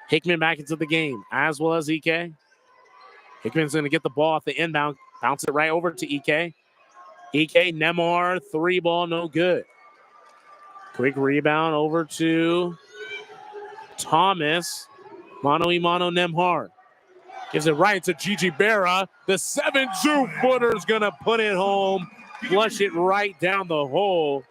Hickman back into the game, as well as EK. Hickman's going to get the ball off the inbound, bounce it right over to EK. EK, Nemhard, 3-ball, no good. Quick rebound over to Thomas. Mano-a-mano Nemhard. Gives it right to Gigi Berra. The 7-2-footer is going to put it home. Flush it right down the hole.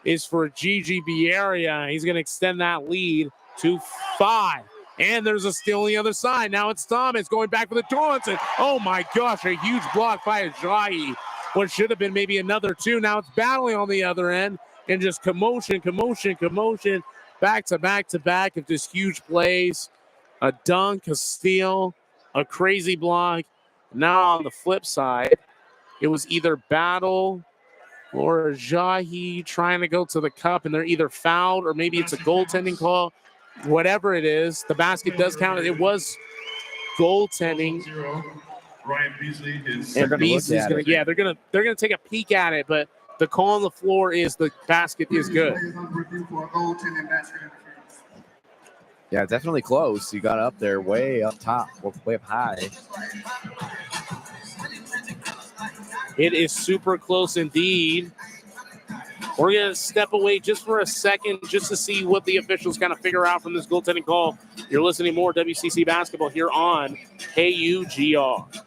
Is for Gigi Berra. He's going to extend that lead to 5. And there's a steal on the other side. Now it's Thomas going back for the Torrance. Oh my gosh, a huge block by Ajayi. What should have been maybe another 2. Now it's battling on the other end. And just commotion. Back to back of just huge plays. A dunk, a steal, a crazy block. Now on the flip side, it was either Battle or Ajayi trying to go to the cup, and they're either fouled or maybe it's a goaltending call. Whatever it is, the basket does count. It was goaltending. Ryan Beasley is and Beasley's gonna, yeah, they're gonna take a peek at it, but the call on the floor is the basket is good. Yeah, definitely close. You got up there way up top, way up high. It is super close indeed. We're going to step away just for a second just to see what the officials kind of figure out from this goaltending call. You're listening more WCC basketball here on KUGR.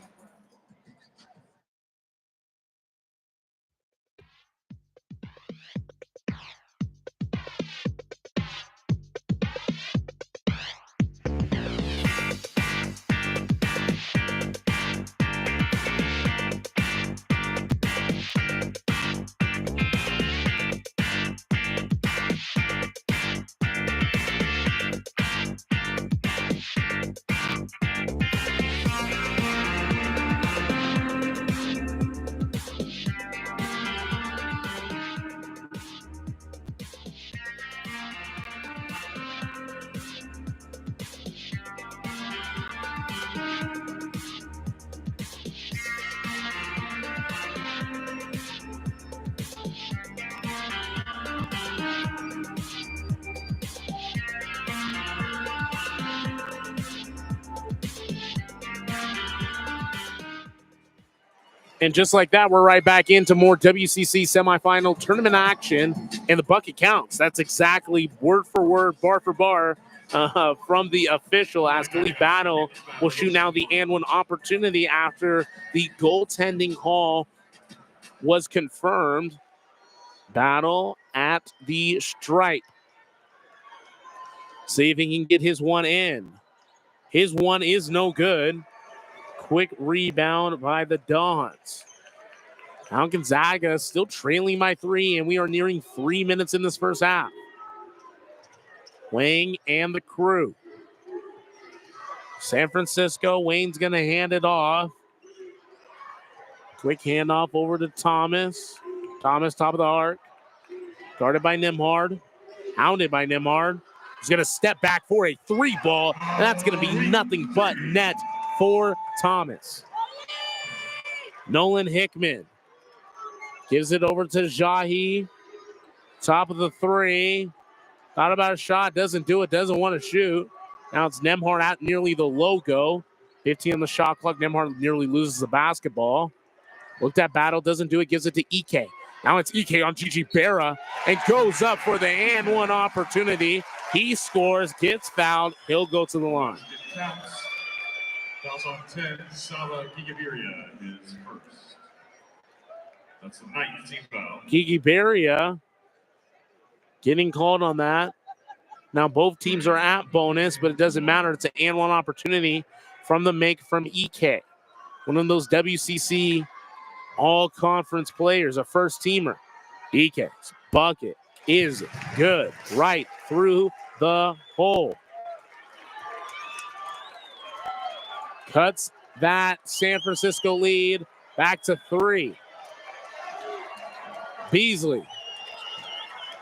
And just like that, we're right back into more WCC semifinal tournament action, and the bucket counts. That's exactly word for word, bar for bar from the official, as Khalif Battle will shoot now the and one opportunity after the goaltending call was confirmed. Battle at the stripe. See if he can get his one in. His one is no good. Quick rebound by the Dons. Now Gonzaga still trailing by 3, and we are nearing 3 minutes in this first half. Wayne and the crew. San Francisco, Wayne's going to hand it off. Quick handoff over to Thomas. Thomas, top of the arc. Guarded by Nemhard. Hounded by Nemhard. He's going to step back for a 3-ball. And that's going to be nothing but net for Thomas. Nolan Hickman gives it over to Jahi. Top of the 3. Thought about a shot. Doesn't do it. Doesn't want to shoot. Now it's Nemhard at nearly the logo. 15 on the shot clock. Nemhard nearly loses the basketball. Looked at Battle. Doesn't do it. Gives it to EK. Now it's EK on Gigi Berra and goes up for the and one opportunity. He scores, gets fouled. He'll go to the line. Fouls on 10, Sala Gigabiria is first. That's the 19th foul. Gigabiria getting called on that. Now both teams are at bonus, but it doesn't matter. It's an and one opportunity from the make from EK. One of those WCC all-conference players, a first-teamer. EK's bucket is good right through the hole. Cuts that San Francisco lead back to 3. Beasley,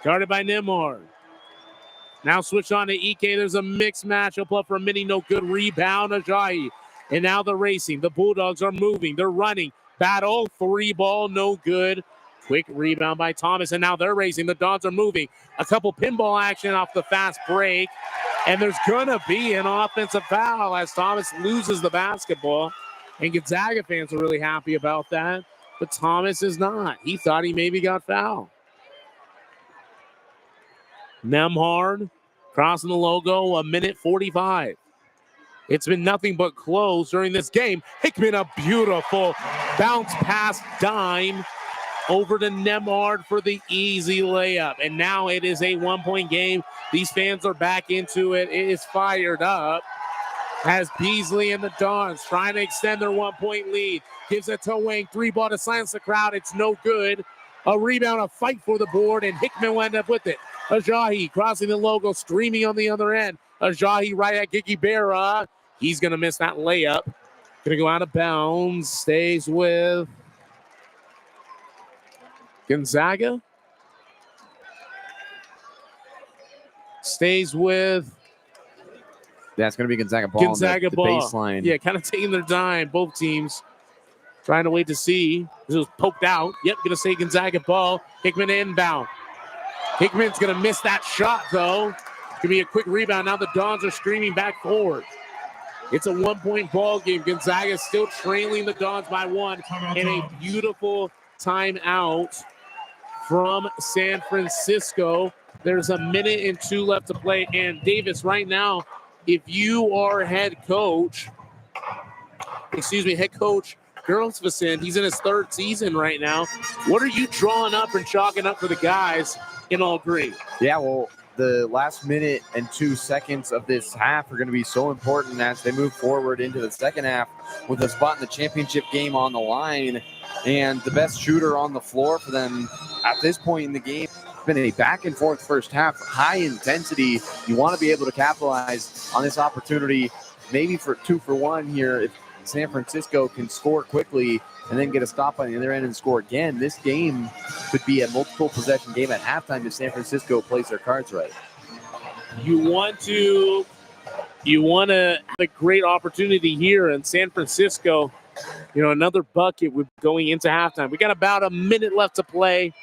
guarded by Nemhard. Now switch on to EK. There's a mixed matchup up for a mini, no good. Rebound, Ajayi. And now they're racing. The Bulldogs are moving. They're running. Battle, 3-ball, no good. Quick rebound by Thomas, and now they're racing. The Dons are moving. A couple pinball action off the fast break. And there's going to be an offensive foul as Thomas loses the basketball. And Gonzaga fans are really happy about that. But Thomas is not. He thought he maybe got fouled. Nemhard crossing the logo, 1:45. It's been nothing but close during this game. Hickman, a beautiful bounce pass dime over to Nemhard for the easy layup. And now it is a 1-point game. These fans are back into it. It is fired up as Beasley and the Dons trying to extend their 1-point lead. Gives it to Wang. 3-ball to silence the crowd. It's no good. A rebound, a fight for the board, and Hickman will end up with it. Ajayi crossing the logo, streaming on the other end. Ajayi right at Gigi Berra. He's going to miss that layup. Going to go out of bounds. Stays with Gonzaga. Stays with... Yeah, it's going to be Gonzaga ball. Gonzaga the ball. Baseline. Yeah, kind of taking their time, both teams. Trying to wait to see. This was poked out. Yep, going to say Gonzaga ball. Hickman inbound. Hickman's going to miss that shot, though. It's going to be a quick rebound. Now the Dons are screaming back forward. It's a 1-point ball game. Gonzaga still trailing the Dons by 1. And a beautiful timeout from San Francisco. There's 1:02 left to play. And Davis, right now, if you are head coach Gustafsson, he's in his 3rd season right now. What are you drawing up and chalking up for the guys in all green? Yeah, well, the last 1:02 seconds of this half are going to be so important as they move forward into the second half with a spot in the championship game on the line. And the best shooter on the floor for them at this point in the game. It's been a back and forth first half, high intensity. You want to be able to capitalize on this opportunity, maybe for 2-for-1 here. If San Francisco can score quickly and then get a stop on the other end and score again, this game could be a multiple possession game at halftime if San Francisco plays their cards right. You want to have a great opportunity here in San Francisco. You know, another bucket with going into halftime. We got about a minute left to play.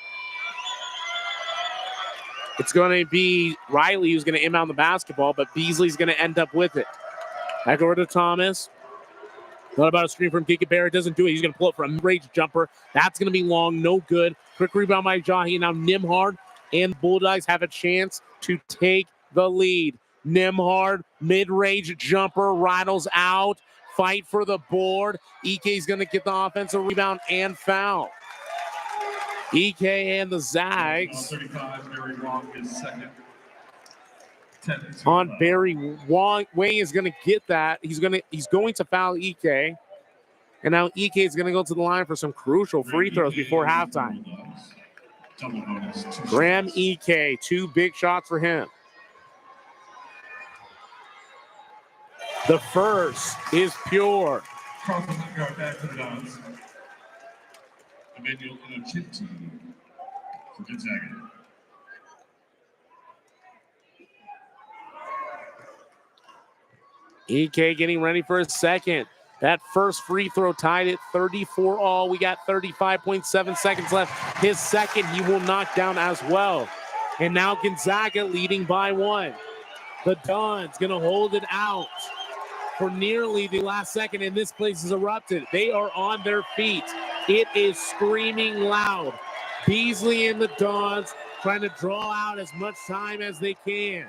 It's going to be Riley who's going to inbound the basketball, but Beasley's going to end up with it. Back over to Thomas. Not about a screen from Gigi Berra. Doesn't do it. He's going to pull it for a mid-range jumper. That's going to be long. No good. Quick rebound by Jahi. Now Nemhard and Bulldogs have a chance to take the lead. Nemhard, mid-range jumper, rattles out. Fight for the board. EK's going to get the offensive rebound and foul. EK and the Zags. 35, Barry Wong is second. On Barry Wang is going to get that. He's going to foul EK. And now EK is going to go to the line for some crucial free throws before halftime. Graham EK, 2 big shots for him. The first is pure. Carlton back to the Dons. Emmanuel Inochinti for Gonzaga. EK getting ready for a second. That first free throw tied it 34 all. We got 35.7 seconds left. His second, he will knock down as well. And now Gonzaga leading by 1. The Dons going to hold it out for nearly the last second, and this place is erupted. They are on their feet. It is screaming loud. Beasley and the Dons trying to draw out as much time as they can.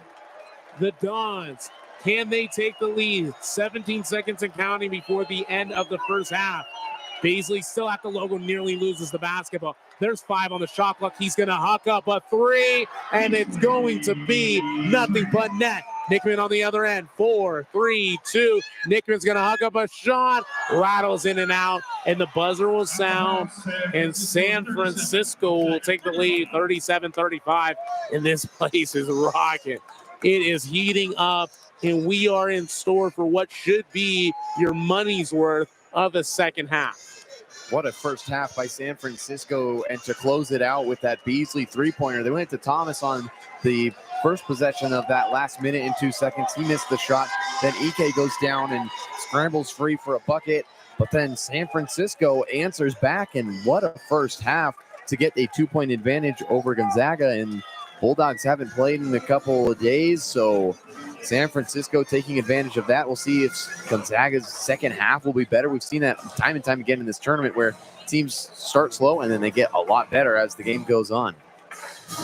The Dons, can they take the lead? 17 seconds and counting before the end of the first half. Beasley still at the logo, nearly loses the basketball. There's 5 on the shot clock. He's going to huck up a 3, and it's going to be nothing but net. Nickman on the other end. 4, 3, 2. Nickman's going to huck up a shot. Rattles in and out, and the buzzer will sound. And San Francisco will take the lead 37-35. And this place is rocking. It is heating up, and we are in store for what should be your money's worth of a second half. What a first half by San Francisco, and to close it out with that Beasley three-pointer. They went to Thomas on the first possession of that last minute and 2 seconds. He missed the shot. Then EK goes down and scrambles free for a bucket. But then San Francisco answers back, and what a first half to get a 2-point advantage over Gonzaga. And Bulldogs haven't played in a couple of days, so San Francisco taking advantage of that. We'll see if Gonzaga's second half will be better. We've seen that time and time again in this tournament where teams start slow and then they get a lot better as the game goes on.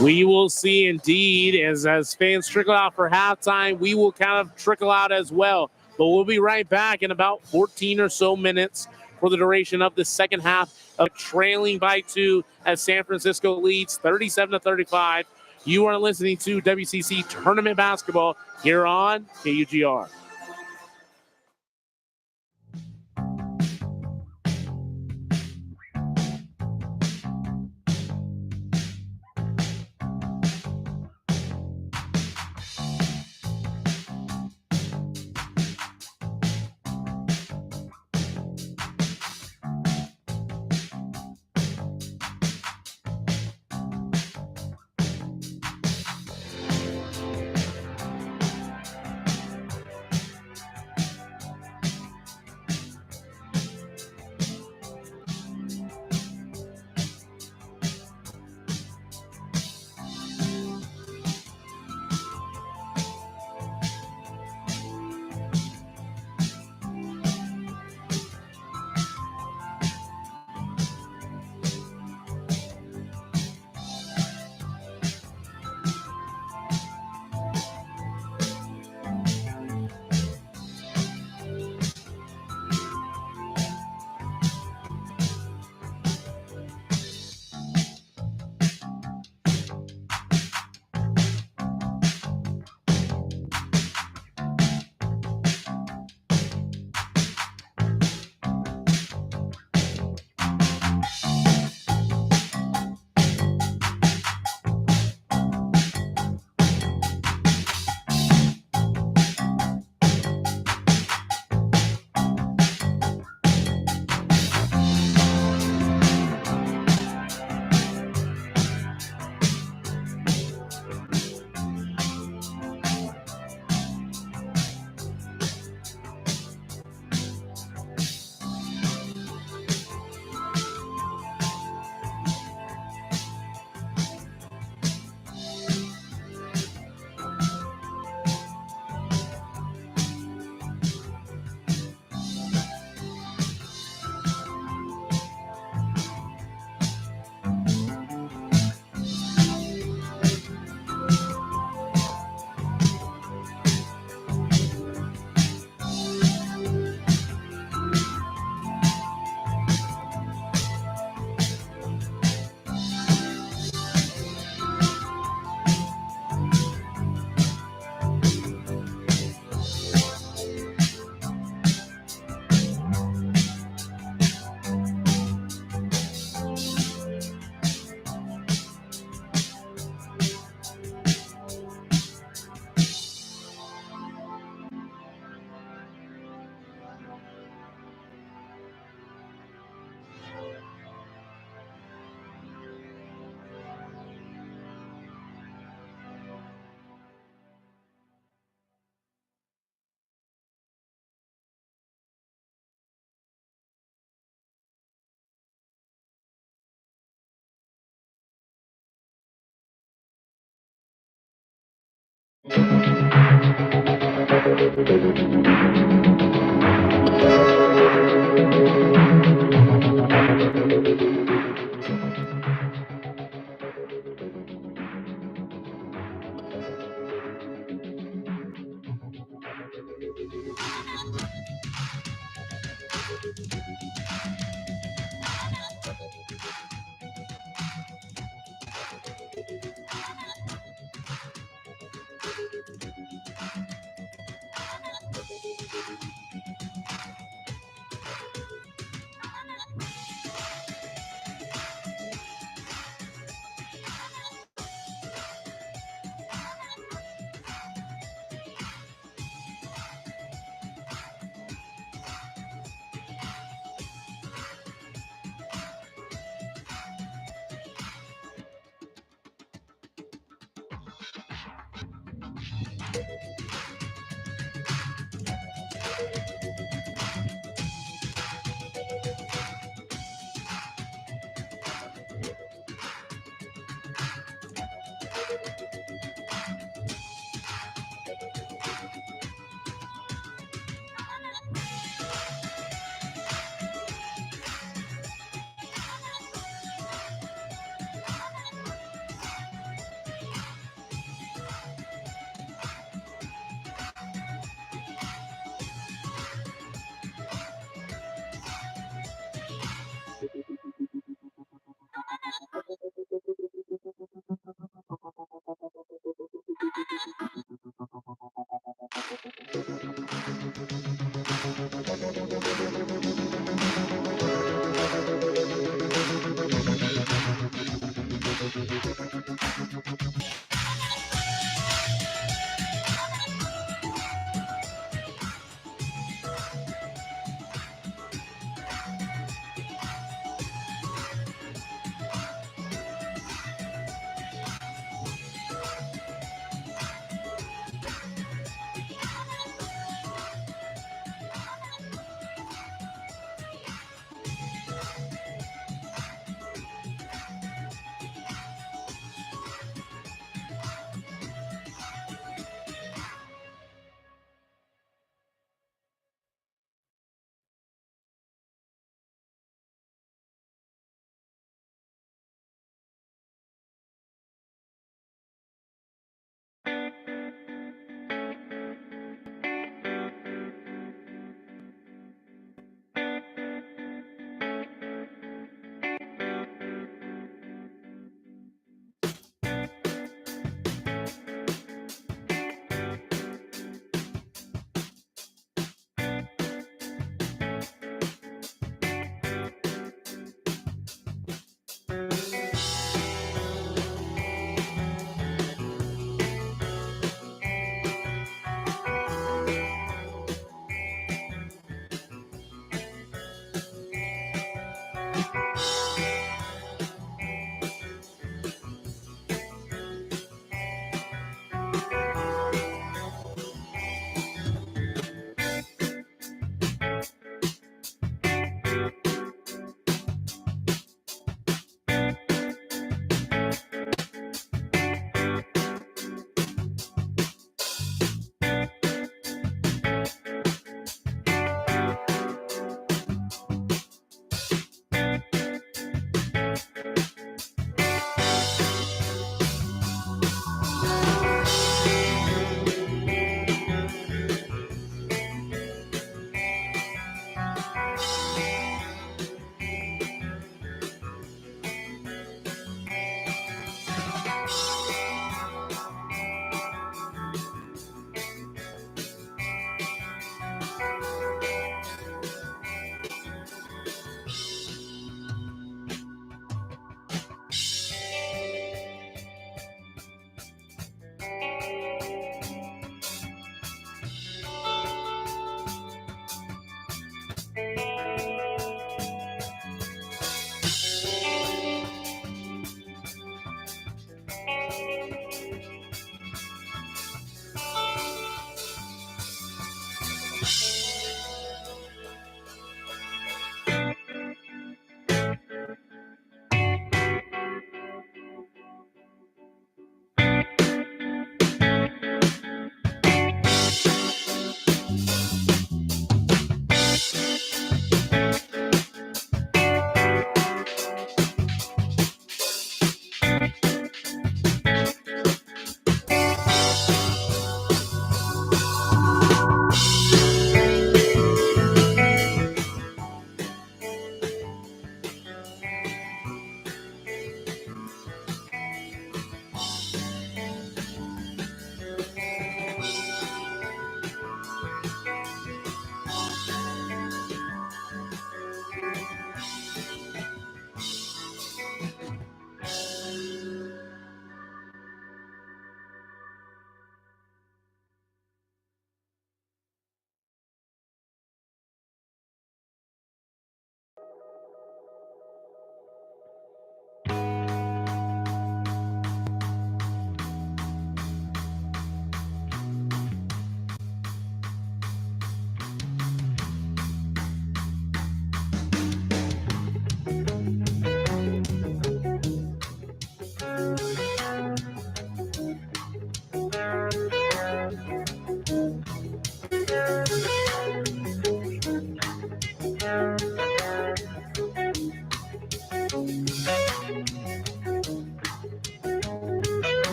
We will see indeed as fans trickle out for halftime. We will kind of trickle out as well. But we'll be right back in about 14 or so minutes for the duration of the second half of trailing by 2 as San Francisco leads 37-35. You are listening to WCC Tournament Basketball here on KUGR.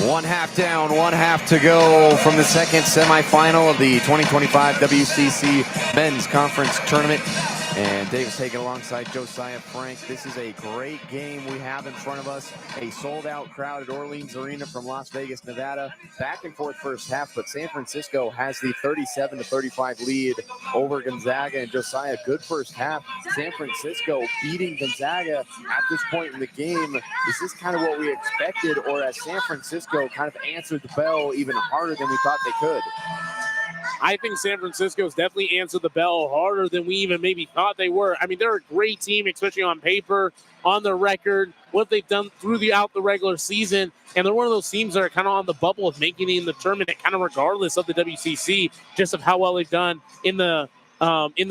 One half down, one half to go from the second semifinal of the 2025 WCC Men's Conference Tournament. And Davis taking alongside Josiah Frank. This is a great game we have in front of us. A sold-out crowd at Orleans Arena from Las Vegas, Nevada. Back and forth first half, but San Francisco has the 37-35 lead over Gonzaga. And Josiah, good first half. San Francisco beating Gonzaga at this point in the game. Is this kind of what we expected, or has San Francisco kind of answered the bell even harder than we thought they could? I think San Francisco's definitely answered the bell harder than we even maybe thought they were. I mean, they're a great team, especially on paper, on the record, what they've done throughout the regular season. And they're one of those teams that are kind of on the bubble of making it in the tournament, kind of regardless of the WCC, just of how well they've done in the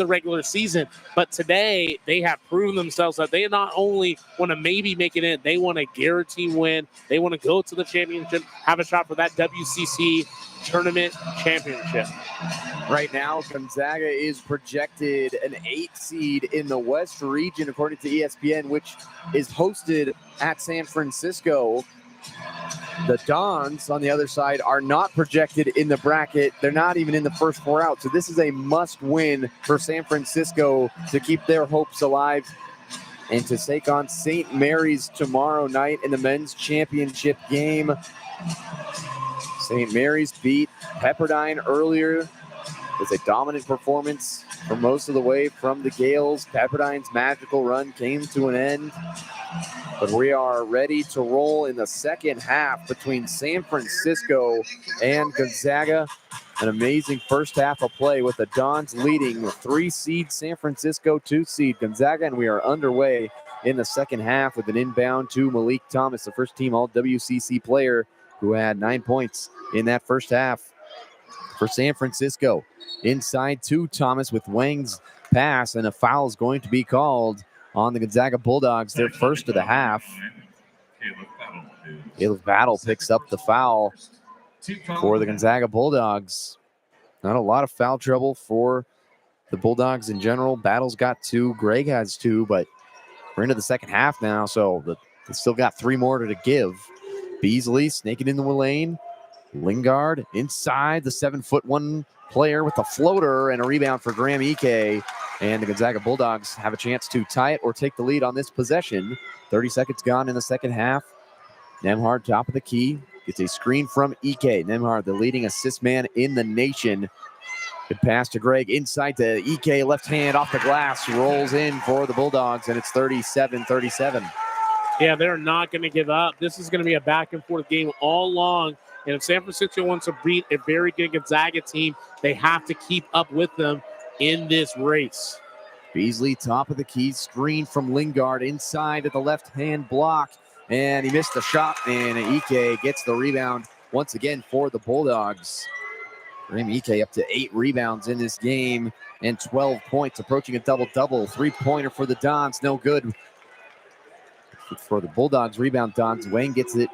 regular season. But today, they have proven themselves that they not only want to maybe make it in, they want to guarantee win. They want to go to the championship, have a shot for that WCC tournament championship. Right now, Gonzaga is projected an 8 seed in the West region, according to ESPN, which is hosted at San Francisco. The Dons, on the other side, are not projected in the bracket. They're not even in the first 4 out. So this is a must-win for San Francisco to keep their hopes alive and to take on St. Mary's tomorrow night in the men's championship game. St. Mary's beat Pepperdine earlier. It was a dominant performance for most of the way from the Gales. Pepperdine's magical run came to an end. But we are ready to roll in the second half between San Francisco and Gonzaga. An amazing first half of play with the Dons leading 3 seed San Francisco, 2 seed Gonzaga. And we are underway in the second half with an inbound to Malik Thomas, the first team All-WCC player who had 9 points in that first half. For San Francisco, inside to Thomas with Wang's pass, and a foul is going to be called on the Gonzaga Bulldogs, their first of the half. Caleb Battle picks up the foul for the Gonzaga Bulldogs. Not a lot of foul trouble for the Bulldogs in general. Battle's got 2, Greg has 2, but we're into the second half now, so they still got 3 more to give. Beasley snaking in the lane. Lingard inside, the 7'1" player with a floater, and a rebound for Graham Ike. And the Gonzaga Bulldogs have a chance to tie it or take the lead on this possession. 30 seconds gone in the second half. Nemhard, top of the key, gets a screen from Ike. Nemhard, the leading assist man in the nation. Good pass to Greg, inside to Ike, left hand off the glass, rolls in for the Bulldogs, and it's 37-37. Yeah, they're not going to give up. This is going to be a back and forth game all along. And if San Francisco wants to beat a very good Gonzaga team, they have to keep up with them in this race. Beasley, top of the key, screen from Lingard, inside at the left-hand block, and he missed the shot, and Ike gets the rebound once again for the Bulldogs. Graham Ike up to 8 rebounds in this game and 12 points, approaching a double-double. 3-pointer for the Dons, no good. For the Bulldogs, rebound Dons. Wayne gets it.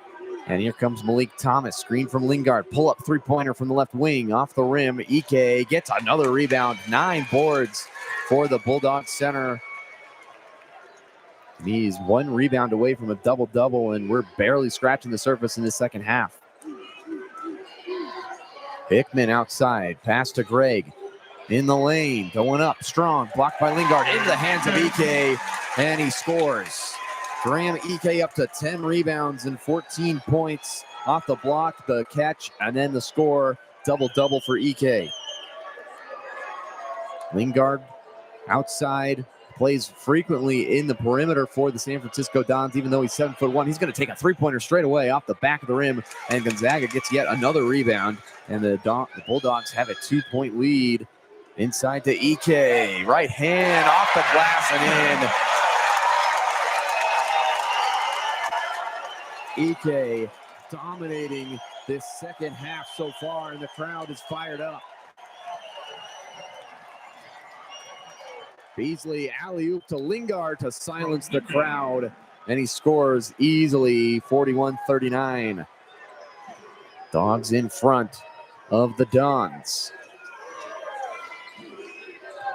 And here comes Malik Thomas. Screen from Lingard. Pull up 3-pointer from the left wing. Off the rim. Ike gets another rebound. 9 boards for the Bulldogs center. He's 1 rebound away from a double-double, and we're barely scratching the surface in the second half. Hickman outside. Pass to Greg. In the lane. Going up. Strong. Blocked by Lingard. Into the hands of Ike. And he scores. Graham Ike up to 10 rebounds and 14 points off the block, the catch, and then the score. Double-double for Ike. Lingard outside, plays frequently in the perimeter for the San Francisco Dons, even though he's 7'1". He's going to take a 3-pointer straight away off the back of the rim, and Gonzaga gets yet another rebound, and the Bulldogs have a 2-point lead. Inside to Ike. Right hand off the glass and in. Ike dominating this second half so far, and the crowd is fired up. Beasley alley-oop to Lingard to silence the crowd, and he scores easily, 41-39. Dogs in front of the Dons.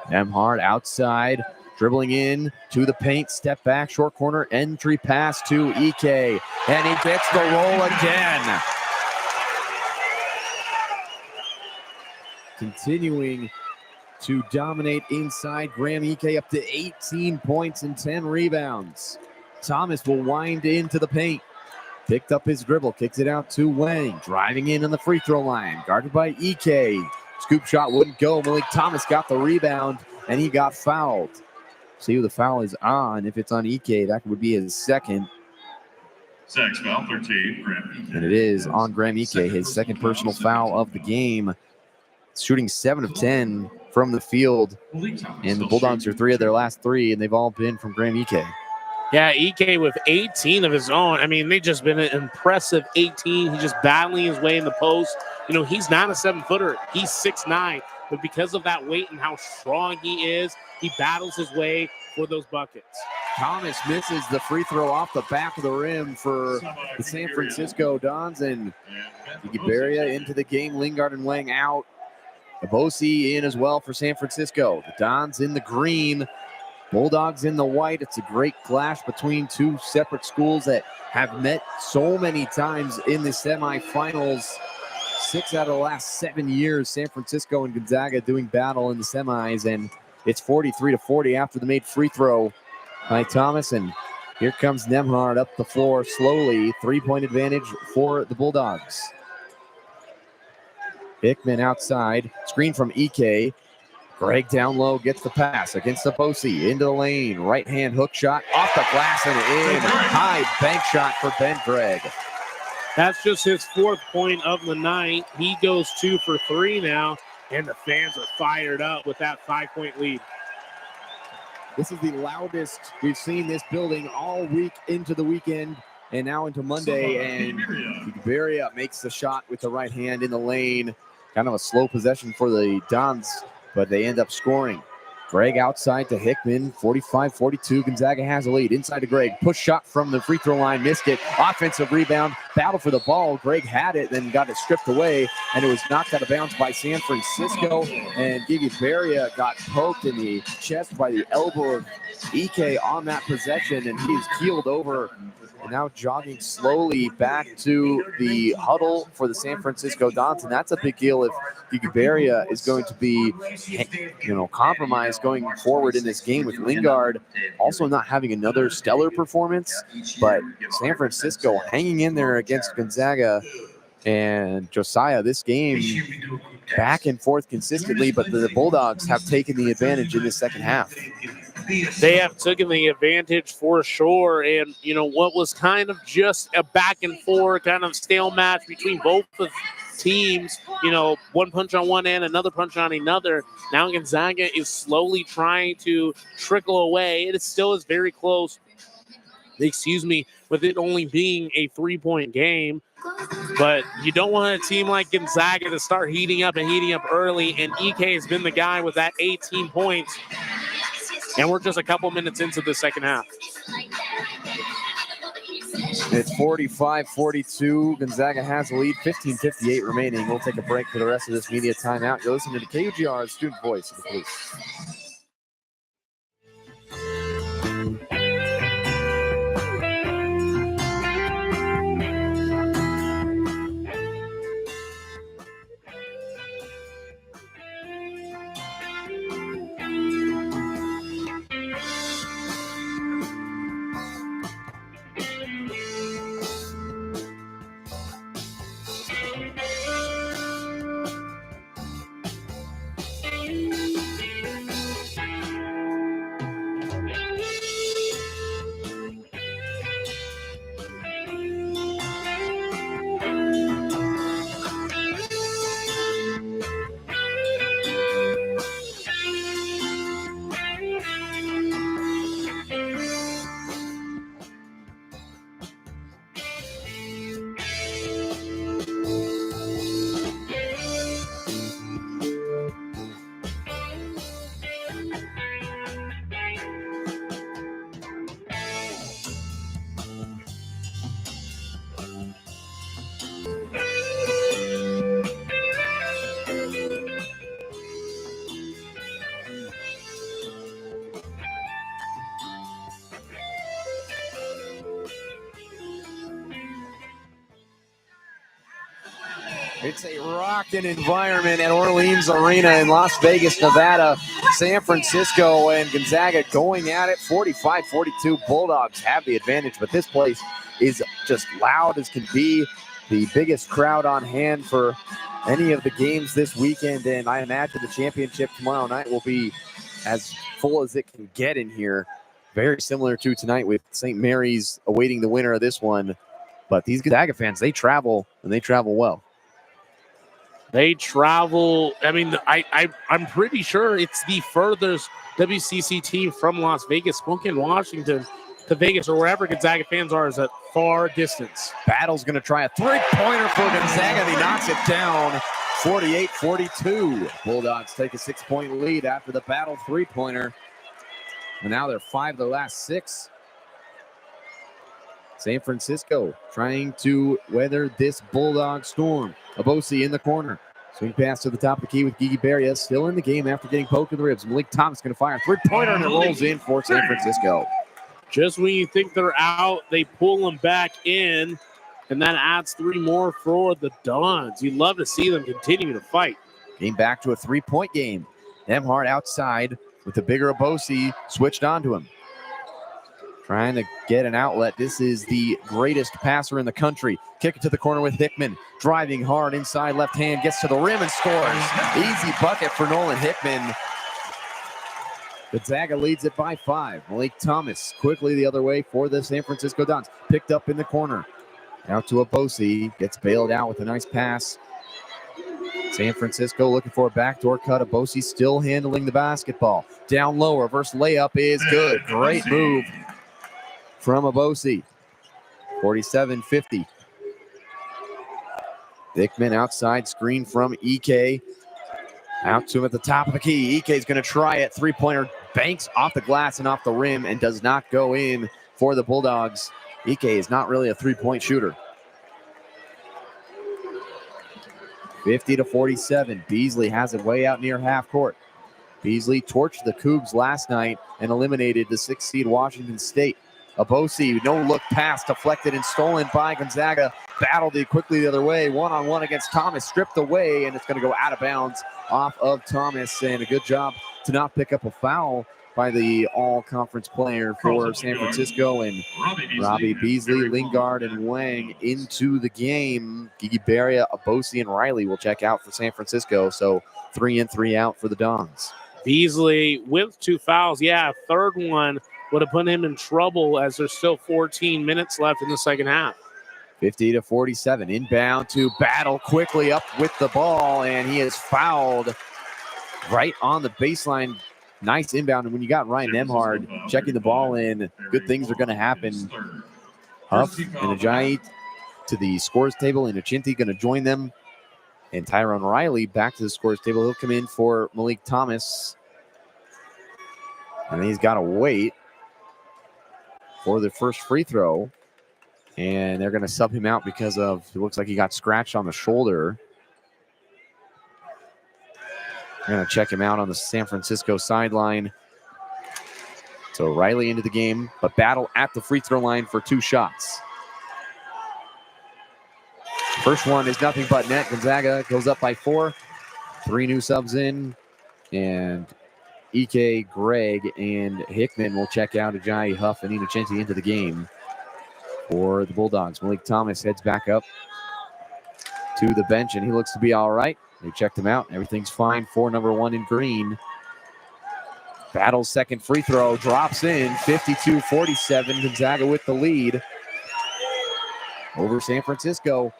Nemhard outside, dribbling in to the paint, step back, short corner, entry pass to Ike, and he gets the roll again. Continuing to dominate inside, Graham Ike up to 18 points and 10 rebounds. Thomas will wind into the paint. Picked up his dribble, kicks it out to Wang, driving in on the free throw line, guarded by Ike. Scoop shot wouldn't go. Malik Thomas got the rebound, and he got fouled. See who the foul is on. If it's on Ike, that would be his second. Sex foul, 13, Graham Ike. And it is on Graham Ike, his second personal foul of the game. Shooting 7 of 10 from the field. And the Bulldogs are 3 of their last 3, and they've all been from Graham Ike. Yeah, Ike with 18 of his own. I mean, they've just been an impressive 18. He's just battling his way in the post. You know, he's not a 7-footer. He's 6'9". But because of that weight and how strong he is, he battles his way for those buckets. Thomas misses the free throw off the back of the rim for the San Francisco Dons. And Iberia into the game. Lingard and Wang out. Abosi in as well for San Francisco. The Dons in the green. Bulldogs in the white. It's a great clash between 2 separate schools that have met so many times in the semifinals. 6 out of the last 7 years, San Francisco and Gonzaga doing battle in the semis, and it's 43-40 after the made free throw by Thomas. And here comes Nemhard up the floor slowly. 3-point advantage for the Bulldogs. Hickman outside, screen from Ike. Greg down low, gets the pass against the Abosi, into the lane. Right-hand hook shot, off the glass and in. High bank shot for Ben Gregg. That's just his 4th point of the night. He goes 2 for 3 now, and the fans are fired up with that 5-point lead. This is the loudest we've seen this building all week into the weekend, And now into Monday, and Beria makes the shot with the right hand in the lane. Kind of a slow possession for the Dons, but they end up scoring. Greg outside to Hickman, 45-42. Gonzaga has a lead. Inside to Greg. Push shot from the free throw line, missed it. Offensive rebound, battle for the ball. Greg had it, then got it stripped away, and it was knocked out of bounds by San Francisco. And Gigi Beria got poked in the chest by the elbow of Ike on that possession, and he is keeled over. And now jogging slowly back to the huddle for the San Francisco Dons, and that's a big deal if Gigi Beria is going to be, compromised going forward in this game, with Lingard also not having another stellar performance. But San Francisco hanging in there against Gonzaga and Josiah. This game back and forth consistently, but the Bulldogs have taken the advantage in the second half. They have taken the advantage for sure. And, what was kind of just a back and forth kind of stale match between both of teams, one punch on one end, another punch on another. Now Gonzaga is slowly trying to trickle away. It still is very close, with it only being a 3-point game. But you don't want a team like Gonzaga to start heating up early. And EK has been the guy with that 18 points. And we're just a couple minutes into the second half. It's 45-42. Gonzaga has the lead, 15:58 remaining. We'll take a break for the rest of this media timeout. You're listening to KUGR, student voice of the Police. It's a rocking environment at Orleans Arena in Las Vegas, Nevada. San Francisco and Gonzaga going at it, 45-42. Bulldogs have the advantage, but this place is just loud as can be. The biggest crowd on hand for any of the games this weekend, and I imagine the championship tomorrow night will be as full as it can get in here. Very similar to tonight with St. Mary's awaiting the winner of this one. But these Gonzaga fans, they travel, and they travel well. They travel. I mean, I'm pretty sure it's the furthest WCC team from Las Vegas, Spokane, Washington, to Vegas or wherever Gonzaga fans are is at far distance. Battle's going to try a three-pointer for Gonzaga. He knocks it down, 48-42. Bulldogs take a 6-point lead after the Battle three-pointer. And now they're 5 of the last 6. San Francisco trying to weather this Bulldog storm. Abosi in the corner. Swing pass to the top of the key with Gigi Beria still in the game after getting poked in the ribs. Malik Thomas going to fire a three-pointer, and it rolls in for San Francisco. Just when you think they're out, they pull them back in, and that adds 3 more for the Dons. You'd love to see them continue to fight. Game back to a 3-point game. Nemhart outside with the bigger Abosi switched onto him. Trying to get an outlet. This is the greatest passer in the country. Kick it to the corner with Hickman. Driving hard inside left hand. Gets to the rim and scores. Easy bucket for Nolan Hickman. Gonzaga leads it by 5. Malik Thomas quickly the other way for the San Francisco Dons. Picked up in the corner. Out to Abosi. Gets bailed out with a nice pass. San Francisco looking for a backdoor cut. Abosi still handling the basketball. Down low. Reverse layup is good. Great move from Abosi. 47-50. Hickman outside screen from EK. Out to him at the top of the key. EK's going to try it. Three-pointer banks off the glass and off the rim and does not go in for the Bulldogs. EK is not really a three-point shooter. 50-47. Beasley has it way out near half court. Beasley torched the Cougs last night and eliminated the 6th seed Washington State. Abosi, no look pass, deflected and stolen by Gonzaga. Battled it quickly the other way. One-on-one against Thomas, stripped away, and it's going to go out of bounds off of Thomas. And a good job to not pick up a foul by the all-conference player for San Francisco. And Robbie Beasley, Lingard, and Wang into the game. Gigi Berria, Abosi, and Riley will check out for San Francisco. So 3 in, 3 out for the Dons. Beasley with 2 fouls. Yeah, third one would have put him in trouble as there's still 14 minutes left in the second half. 50-47. Inbound to Battle, quickly up with the ball, and he is fouled right on the baseline. Nice inbound. And when you got Ryan Nemhard checking the ball in, good things are going to happen. Huff and Ajayi to the scores table, and Achinti going to join them. And Tyrone Riley back to the scores table. He'll come in for Malik Thomas. And he's got to wait for the first free throw. And they're going to sub him out because of, it looks like he got scratched on the shoulder. They're going to check him out on the San Francisco sideline. So Riley into the game, but Battle at the free throw line for 2 shots. First one is nothing but net. Gonzaga goes up by 4. 3 new subs in. And EK, Gregg, and Hickman will check out Ajayi, Huff, and Inocenti into the game for the Bulldogs. Malik Thomas heads back up to the bench, and he looks to be all right. They checked him out. Everything's fine for number 1 in green. Battle's second free throw drops in. 52-47. Gonzaga with the lead over San Francisco.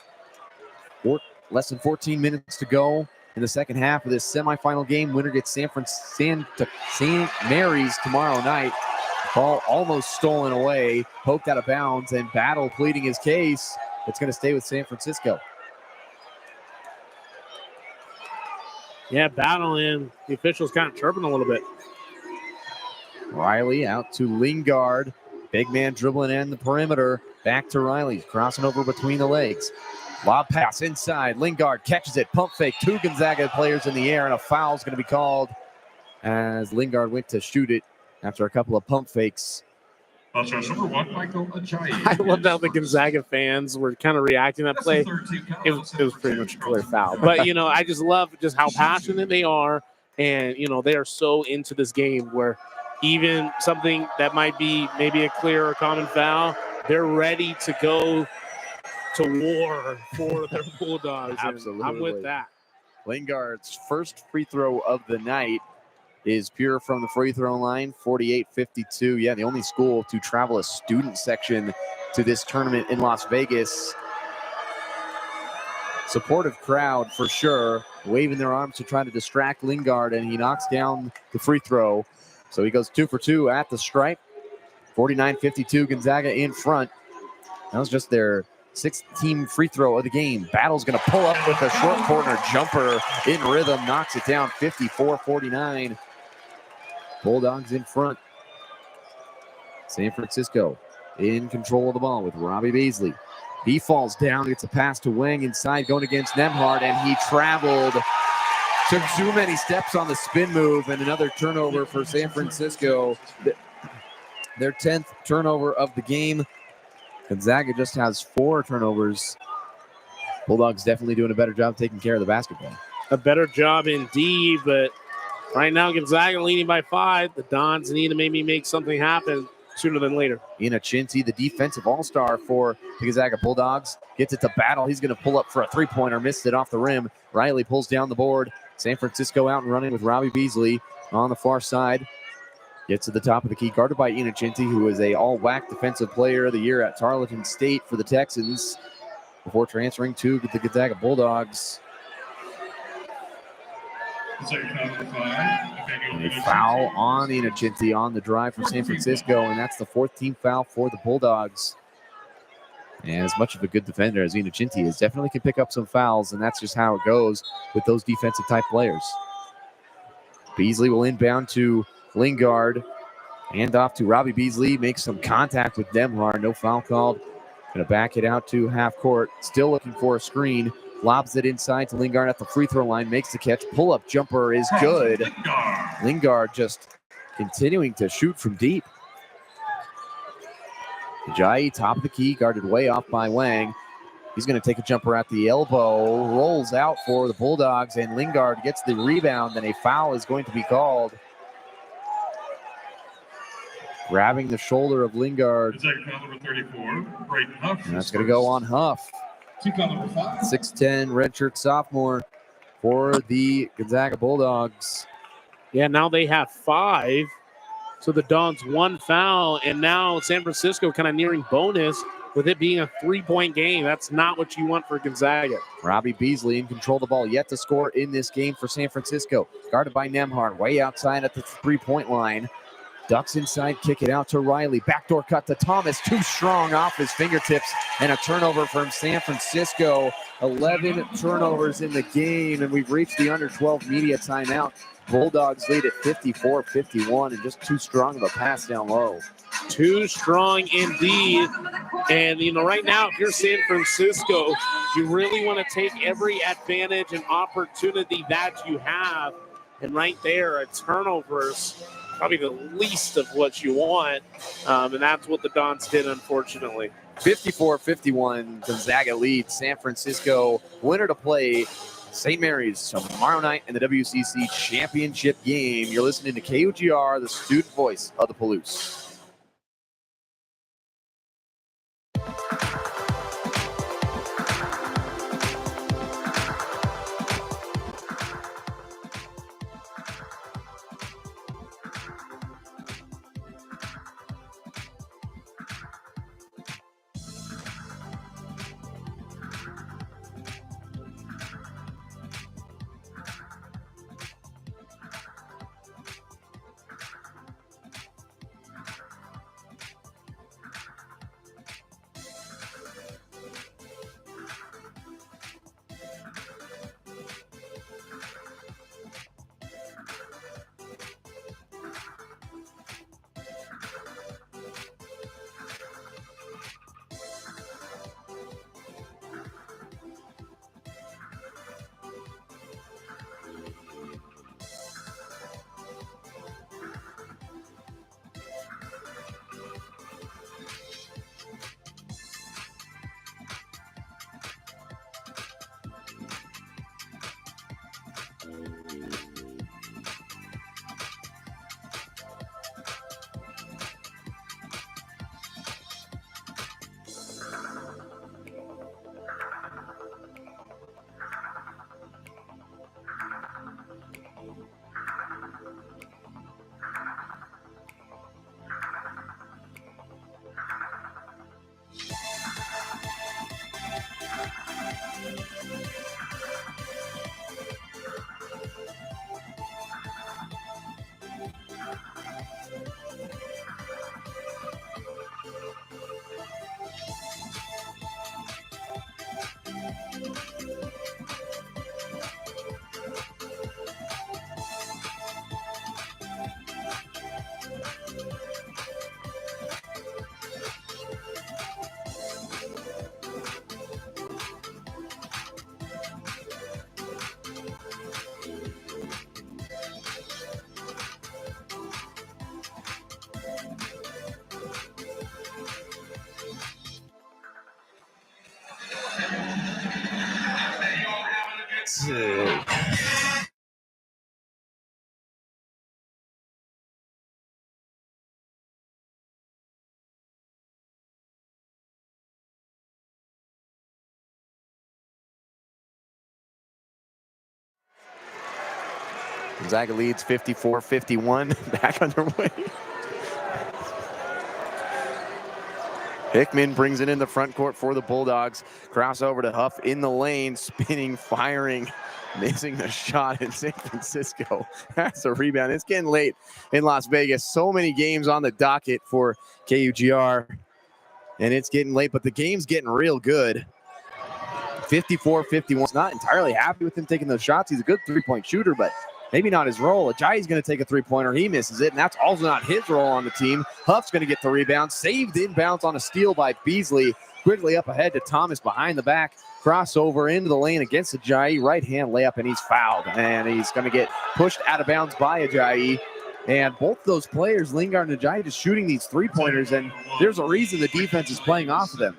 Less than 14 minutes to go in the second half of this semifinal game. Winner gets St. Mary's tomorrow night. Ball almost stolen away, poked out of bounds, and Battle pleading his case. It's going to stay with San Francisco. Yeah, Battle, and the officials kind of chirping a little bit. Riley out to Lingard. Big man dribbling in the perimeter. Back to Riley, crossing over between the legs. Lob pass inside. Lingard catches it. Pump fake. 2 Gonzaga players in the air, and a foul is going to be called as Lingard went to shoot it after a couple of pump fakes. Number 1, Michael Ajayi. I loved how the Gonzaga fans were kind of reacting to that play. It was pretty much a clear foul. But, I just love just how passionate they are. And, they are so into this game where even something that might be maybe a clear or common foul, they're ready to go to war for their Bulldogs. Absolutely. I'm with that. Lingard's first free throw of the night is pure from the free throw line, 48-52. Yeah, the only school to travel a student section to this tournament in Las Vegas. Supportive crowd for sure, waving their arms to try to distract Lingard, and he knocks down the free throw. So he goes 2 for 2 at the stripe. 49-52, Gonzaga in front. That was just their 6th team free throw of the game. Battle's going to pull up with a short corner jumper in rhythm, knocks it down 54-49. Bulldogs in front. San Francisco in control of the ball with Robbie Beasley. He falls down, gets a pass to Wang inside, going against Nemhard, and he traveled. Took too many steps on the spin move, and another turnover for San Francisco. Their 10th turnover of the game. Gonzaga just has 4 turnovers. Bulldogs definitely doing a better job taking care of the basketball. A better job indeed, but right now Gonzaga leading by 5. The Dons need to maybe make something happen sooner than later. Inocenti, the defensive all-star for the Gonzaga Bulldogs, gets it to Battle. He's going to pull up for a 3-pointer, missed it off the rim. Riley pulls down the board. San Francisco out and running with Robbie Beasley on the far side. Gets to the top of the key, guarded by Inocenti, who is a all-WAC defensive player of the year at Tarleton State for the Texans, before transferring to the Gonzaga Bulldogs. And a foul on Inocenti on the drive for San Francisco, and that's the 4th team foul for the Bulldogs. And as much of a good defender as Inochinti is, definitely can pick up some fouls, and that's just how it goes with those defensive type players. Beasley will inbound to Lingard. Hand off to Robbie Beasley. Makes some contact with Nemhard. No foul called. Going to back it out to half court. Still looking for a screen. Lobs it inside to Lingard at the free throw line. Makes the catch. Pull-up jumper is good. Lingard just continuing to shoot from deep. Ajayi, top of the key, guarded way off by Wang. He's going to take a jumper at the elbow. Rolls out for the Bulldogs, and Lingard gets the rebound, and a foul is going to be called. Grabbing the shoulder of Lingard. Is that foul number 34? Right, Huff. And that's going to go on Huff. 6'10", redshirt sophomore for the Gonzaga Bulldogs. Yeah, now they have 5. So the Dons 1 foul, and now San Francisco kind of nearing bonus with it being a 3-point game. That's not what you want for Gonzaga. Robbie Beasley in control of the ball, yet to score in this game for San Francisco. Guarded by Nemhard, way outside at the 3-point line. Ducks inside, kick it out to Riley. Backdoor cut to Thomas, too strong off his fingertips, and a turnover from San Francisco. 11 turnovers in the game, and we've reached the under 12 media timeout. Bulldogs lead at 54-51, and just too strong of a pass down low. Too strong indeed. And, right now, if you're San Francisco, you really want to take every advantage and opportunity that you have. And right there, a turnover is probably the least of what you want. And that's what the Dons did, unfortunately. 54-51, Gonzaga leads San Francisco. Winner to play St. Mary's tomorrow night in the WCC championship game. You're listening to KUGR, the student voice of the Palouse. Gonzaga leads 54-51, back underway. Hickman brings it in the front court for the Bulldogs. Crossover to Huff in the lane, spinning, firing, missing the shot in San Francisco. That's a rebound. It's getting late in Las Vegas. So many games on the docket for KUGR. And it's getting late, but the game's getting real good. 54-51. Not entirely happy with him taking those shots. He's a good three-point shooter, but maybe not his role. Ajayi's going to take a three-pointer. He misses it, and that's also not his role on the team. Huff's going to get the rebound. Saved inbounds on a steal by Beasley. Quickly up ahead to Thomas behind the back. Crossover into the lane against Ajayi. Right-hand layup, and he's fouled. And he's going to get pushed out of bounds by Ajayi. And both those players, Lingard and Ajayi, just shooting these three-pointers, and there's a reason the defense is playing off of them.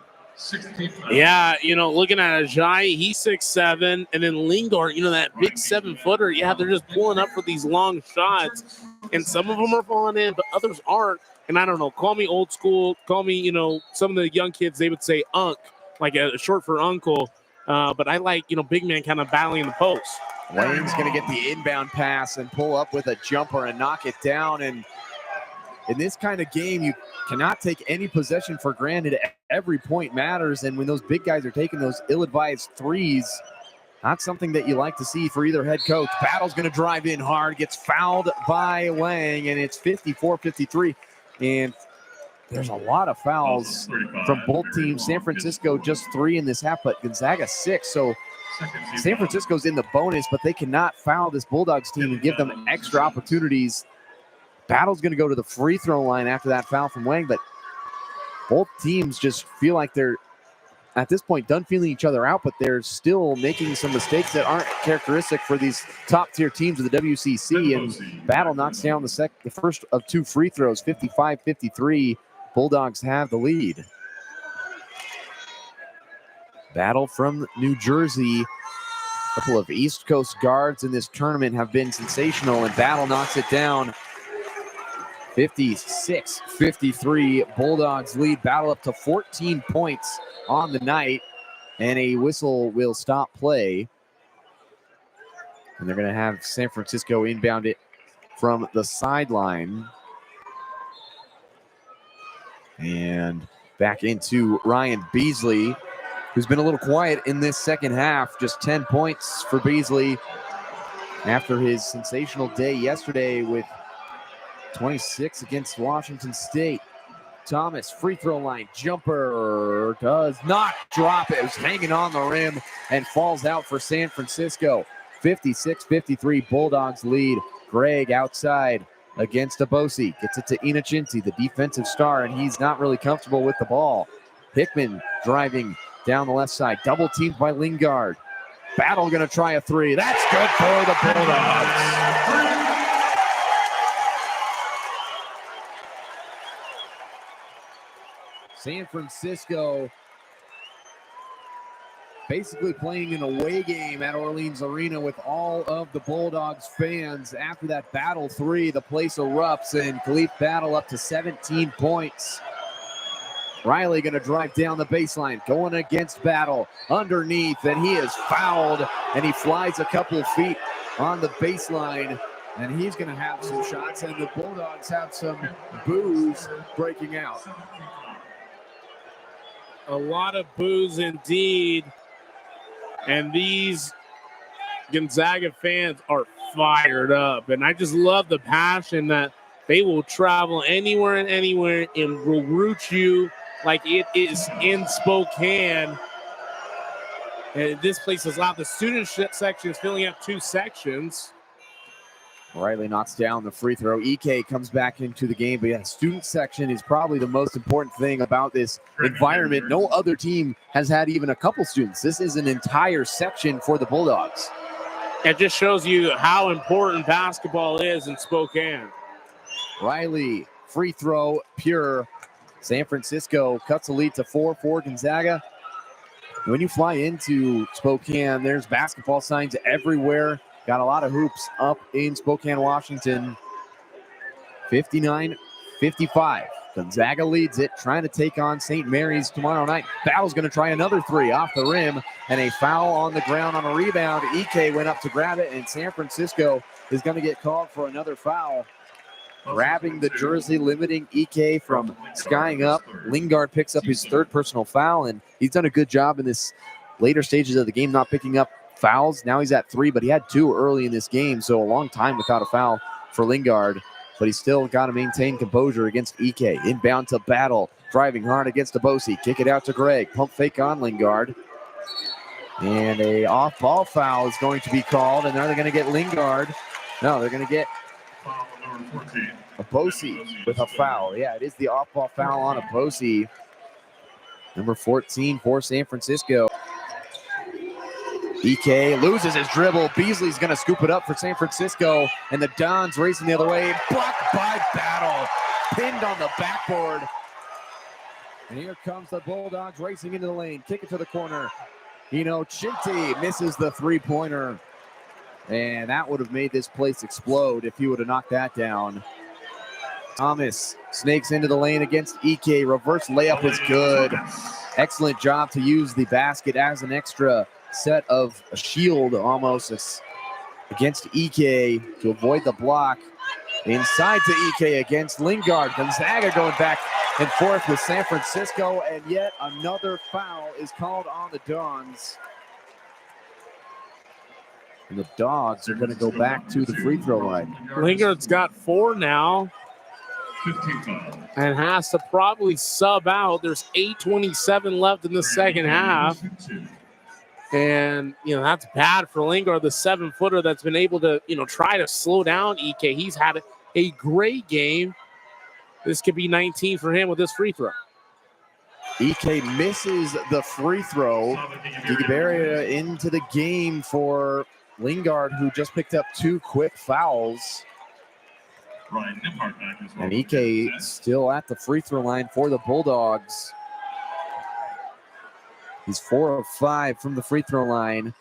Yeah, looking at Ajayi, he's 6'7", and then Lingard, that big 7-footer. Yeah, they're just pulling up for these long shots, and some of them are falling in, but others aren't. And I don't know, call me old school, call me, some of the young kids, they would say unk, like a short for uncle. But I like, big man kind of battling in the post. Lane's going to get the inbound pass and pull up with a jumper and knock it down. And in this kind of game, you cannot take any possession for granted. Every point matters. And when those big guys are taking those ill-advised threes, not something that you like to see for either head coach. Battle's going to drive in hard, gets fouled by Wang, and it's 54-53. And there's a lot of fouls from both teams. San Francisco just 3 in this half, but Gonzaga 6. So San Francisco's in the bonus, but they cannot foul this Bulldogs team and give them extra opportunities. Battle's going to go to the free throw line after that foul from Wang, but both teams just feel like they're, at this point, done feeling each other out, but they're still making some mistakes that aren't characteristic for these top-tier teams of the WCC, and Battle knocks down the first of 2 free throws, 55-53. Bulldogs have the lead. Battle from New Jersey. A couple of East Coast guards in this tournament have been sensational, and Battle knocks it down. 56-53. Bulldogs lead. Battle up to 14 points on the night, and a whistle will stop play. And they're going to have San Francisco inbound it from the sideline. And back into Ryan Beasley, who's been a little quiet in this second half. Just 10 points for Beasley after his sensational day yesterday with 26 against Washington State. Thomas, free throw line jumper, does not drop it. It was hanging on the rim and falls out for San Francisco. 56-53, Bulldogs lead. Gregg outside against Abosi. Gets it to Inochinti, the defensive star, and he's not really comfortable with the ball. Hickman driving down the left side. Double teamed by Lingard. Battle going to try a 3. That's good for the Bulldogs. San Francisco basically playing an away game at Orleans Arena with all of the Bulldogs fans. After that Battle 3, the place erupts, and Khalif Battle up to 17 points. Riley going to drive down the baseline, going against Battle underneath, and he is fouled, and he flies a couple of feet on the baseline, and he's going to have some shots, and the Bulldogs have some boos breaking out. A lot of boos indeed. And these Gonzaga fans are fired up. And I just love the passion that they will travel anywhere and will root you like it is in Spokane. And this place is loud. The student section is filling up 2 sections. Riley knocks down the free throw. EK comes back into the game, but yeah, student section is probably the most important thing about this environment. No other team has had even a couple students. This is an entire section for the Bulldogs. It just shows you how important basketball is in Spokane. Riley, free throw, pure. San Francisco cuts the lead to 4 for Gonzaga. When you fly into Spokane, there's basketball signs everywhere. Got a lot of hoops up in Spokane, Washington. 59-55. Gonzaga leads it, trying to take on St. Mary's tomorrow night. Battle's going to try another 3 off the rim, and a foul on the ground on a rebound. EK went up to grab it, and San Francisco is going to get called for another foul. Grabbing the jersey, limiting EK from skying up. Lingard picks up his 3rd personal foul, and he's done a good job in this later stages of the game, not picking up fouls. Now he's at 3, but he had 2 early in this game, so a long time without a foul for Lingard, but he's still got to maintain composure against EK. Inbound to Battle driving hard against Abosi. Kick it out to Greg. Pump fake on Lingard. And a off-ball foul is going to be called. And are they going to get Lingard? No, they're going to get Foul number 14. Abosi with a foul. Yeah, it is the off-ball foul on Abosi. Number 14 for San Francisco. EK loses his dribble. Beasley's going to scoop it up for San Francisco. And the Dons racing the other way. Blocked by Battle. Pinned on the backboard. And here comes the Bulldogs racing into the lane. Kick it to the corner. Chinti misses the three-pointer. And that would have made this place explode if he would have knocked that down. Thomas snakes into the lane against EK. Reverse layup is good. Excellent job to use the basket as an extra set of a shield almost against EK to avoid the block. Inside to EK against Lingard. Gonzaga going back and forth with San Francisco, and yet another foul is called on the Dons. And the Dogs are going to go back to the free throw line. Lingard's got 4 now 15 foul. and has to probably sub out. There's 8:27 left in the second half. And, that's bad for Lingard, the 7-footer that's been able to, try to slow down EK. He's had a great game. This could be 19 for him with this free throw. EK misses the free throw. Digabaria into the game for Lingard, who just picked up 2 quick fouls. And EK still at the free throw line for the Bulldogs. He's 4 of 5 from the free throw line.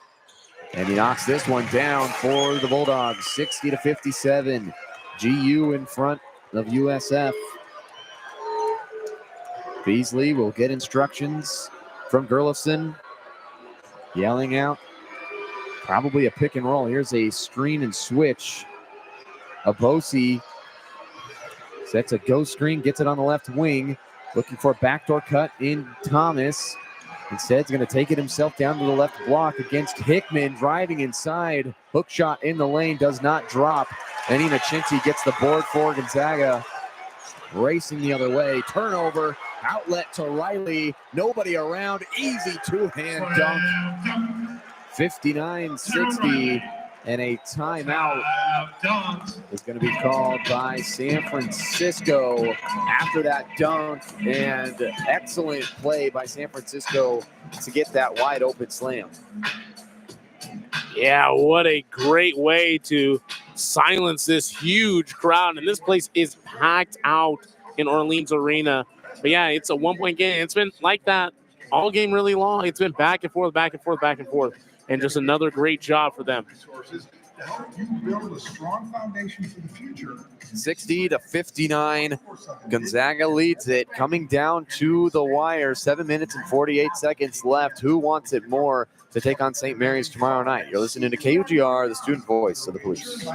And he knocks this one down for the Bulldogs, 60-57. GU in front of USF. Beasley will get instructions from Gurlifson. Yelling out. Probably a pick and roll. Here's a screen and switch. Abosi sets a go screen, gets it on the left wing. Looking for a backdoor cut in Thomas. Instead, he's going to take it himself down to the left block against Hickman. Driving inside. Hook shot in the lane. Does not drop. And Ina Chinti gets the board for Gonzaga. Racing the other way. Turnover. Outlet to Riley. Nobody around. Easy two-hand dunk. 59-60. And a timeout is going to be called by San Francisco after that dunk, and excellent play by San Francisco to get that wide open slam. Yeah, what a great way to silence this huge crowd. And this place is packed out in Orleans Arena. But yeah, it's a 1-point game. It's been like that all game really long. It's been back and forth, back and forth, back and forth. And just another great job for them. To help you build a strong foundation for the future. 60-59. Gonzaga leads it, coming down to the wire. 7 minutes and 48 seconds left. Who wants it more to take on St. Mary's tomorrow night? You're listening to KUGR, the student voice of the Police.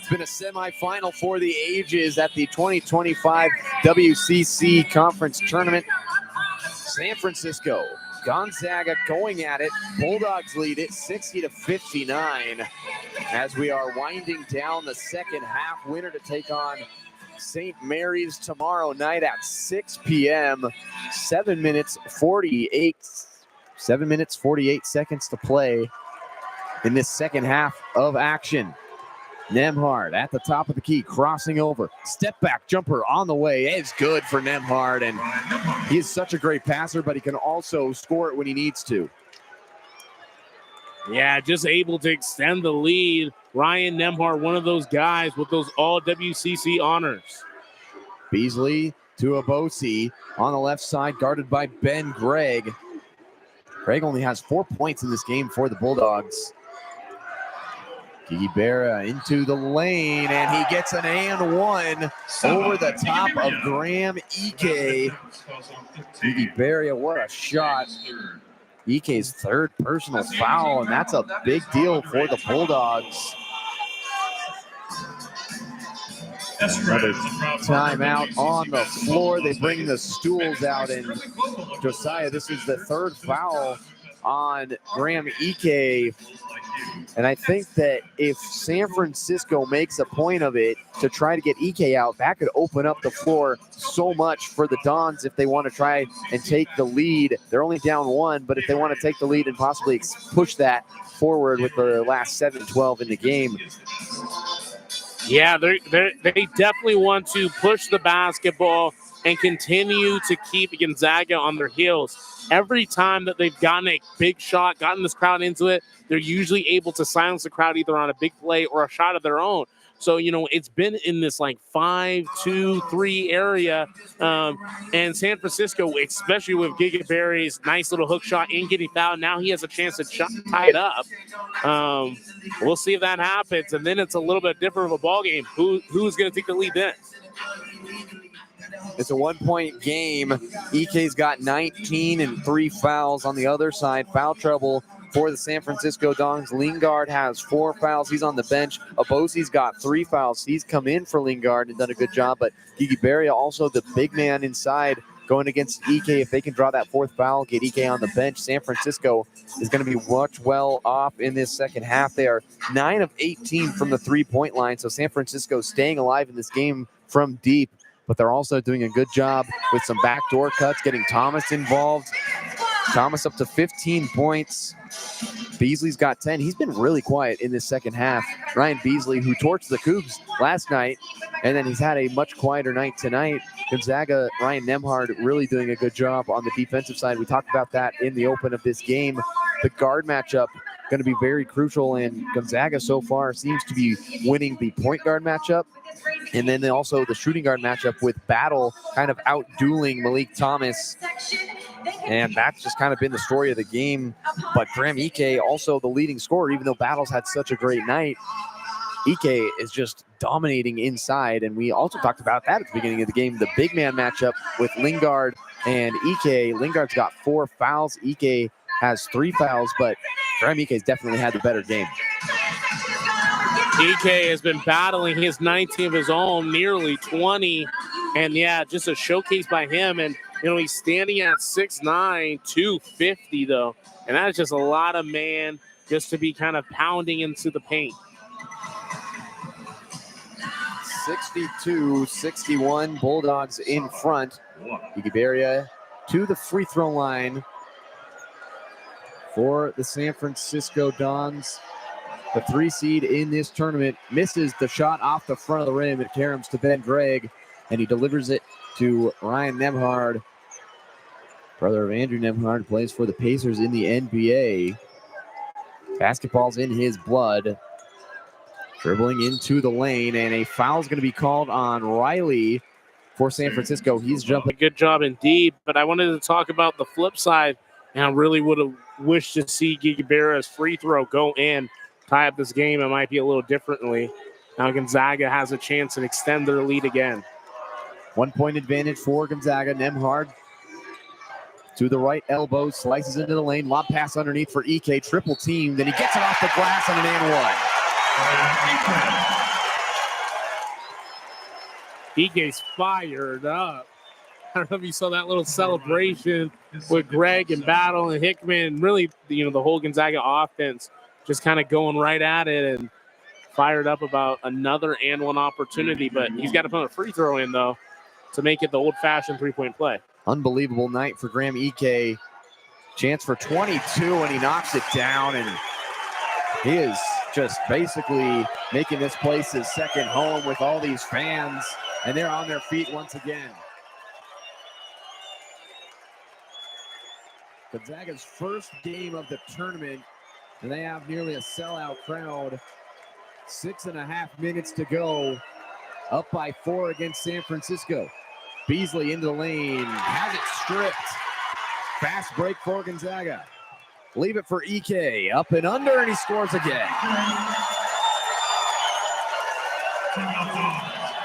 It's been a semifinal for the ages at the 2025 WCC Conference Tournament. San Francisco, Gonzaga going at it. Bulldogs lead it 60-59 as we are winding down the second half. Winner to take on St. Mary's tomorrow night at 6 p.m. 7 minutes 48 seconds to play in this second half of action. Nembhard at the top of the key, crossing over. Step back jumper on the way. It's good for Nembhard, and he is such a great passer, but he can also score it when he needs to. Yeah, just able to extend the lead. Ryan Nembhard, one of those guys with those all WCC honors. Beasley to Abosi on the left side, guarded by Ben Gregg. Gregg only has 4 points in this game for the Bulldogs. Gigi Berra into the lane, and he gets an and one over the top of Graham Ike. Gigi Berra, what a shot. Ike's third personal foul, and that's a big deal for the Bulldogs. Another timeout on the floor. They bring the stools out, and Josiah, this is the third foul on Graham Ike. And I think that if San Francisco makes a point of it to try to get Ike out, that could open up the floor so much for the Dons if they want to try and take the lead. They're only down one, but if they want to take the lead and possibly push that forward with the last 7-12 in the game. Yeah, they definitely want to push the basketball and continue to keep Gonzaga on their heels. Every time that they've gotten a big shot, gotten this crowd into it, they're usually able to silence the crowd either on a big play or a shot of their own. So, it's been in this 5-2-3 area. And San Francisco, especially with Gigi Berry's nice little hook shot and getting fouled, now he has a chance to tie it up. We'll see if that happens. And then it's a little bit different of a ball game. Who's going to take the lead then? It's a 1-point game. Ike's got 19 and 3 fouls on the other side. Foul trouble for the San Francisco Dons. Lingard has 4 fouls. He's on the bench. Abosi's got 3 fouls. He's come in for Lingard and done a good job. But Gigi Berra, also the big man inside, going against Ike. If they can draw that 4th foul, get Ike on the bench, San Francisco is going to be much well off in this second half. They are 9 of 18 from the 3-point line. So San Francisco staying alive in this game from deep. But they're also doing a good job with some backdoor cuts, getting Thomas involved. Thomas up to 15 points. Beasley's got 10. He's been really quiet in this second half. Ryan Beasley, who torched the Cougs last night, and then he's had a much quieter night tonight. Gonzaga, Ryan Nembhard really doing a good job on the defensive side. We talked about that in the open of this game. The guard matchup going to be very crucial, and Gonzaga so far seems to be winning the point guard matchup. And then also the shooting guard matchup with Battle kind of out-dueling Malik Thomas. And that's just kind of been the story of the game. But Graham Ike, also the leading scorer, even though Battle's had such a great night. Ike is just dominating inside. And we also talked about that at the beginning of the game, the big man matchup with Lingard and Ike. Lingard's got 4 fouls. Ike has 3 fouls, but Graham Ike's definitely had the better game. Ike has been battling his 19 of his own, nearly 20. And yeah, just a showcase by him. And, he's standing at 6'9", 250 though. And that's just a lot of man just to be kind of pounding into the paint. 62-61, Bulldogs in front. Gigi Berra to the free throw line for the San Francisco Dons. The 3 seed in this tournament misses the shot off the front of the rim. It caroms to Ben Gregg, and he delivers it to Ryan Nembhard. Brother of Andrew Nembhard, plays for the Pacers in the NBA. Basketball's in his blood. Dribbling into the lane, and a foul's going to be called on Riley for San Francisco. He's jumping. Good job indeed, but I wanted to talk about the flip side, and I really would have wished to see Gigi Berra's free throw go in. Tie up this game, it might be a little differently. Now Gonzaga has a chance to extend their lead again. 1-point advantage for Gonzaga. Nembhard to the right elbow, slices into the lane, lob pass underneath for Ike, triple team, then he gets it off the glass on an and one. Ike's fired up. I don't know if you saw that little celebration with Greg and Battle and Hickman. Really, the whole Gonzaga offense just kind of going right at it and fired up about another and one opportunity. But he's got to put a free throw in, though, to make it the old-fashioned three-point play. Unbelievable night for Graham Ike. Chance for 22, and he knocks it down. And he is just basically making this place his second home with all these fans. And they're on their feet once again. Gonzaga's first game of the tournament, and they have nearly a sellout crowd. 6.5 minutes to go. Up by 4 against San Francisco. Beasley into the lane, has it stripped. Fast break for Gonzaga. Leave it for Ike, up and under, and he scores again.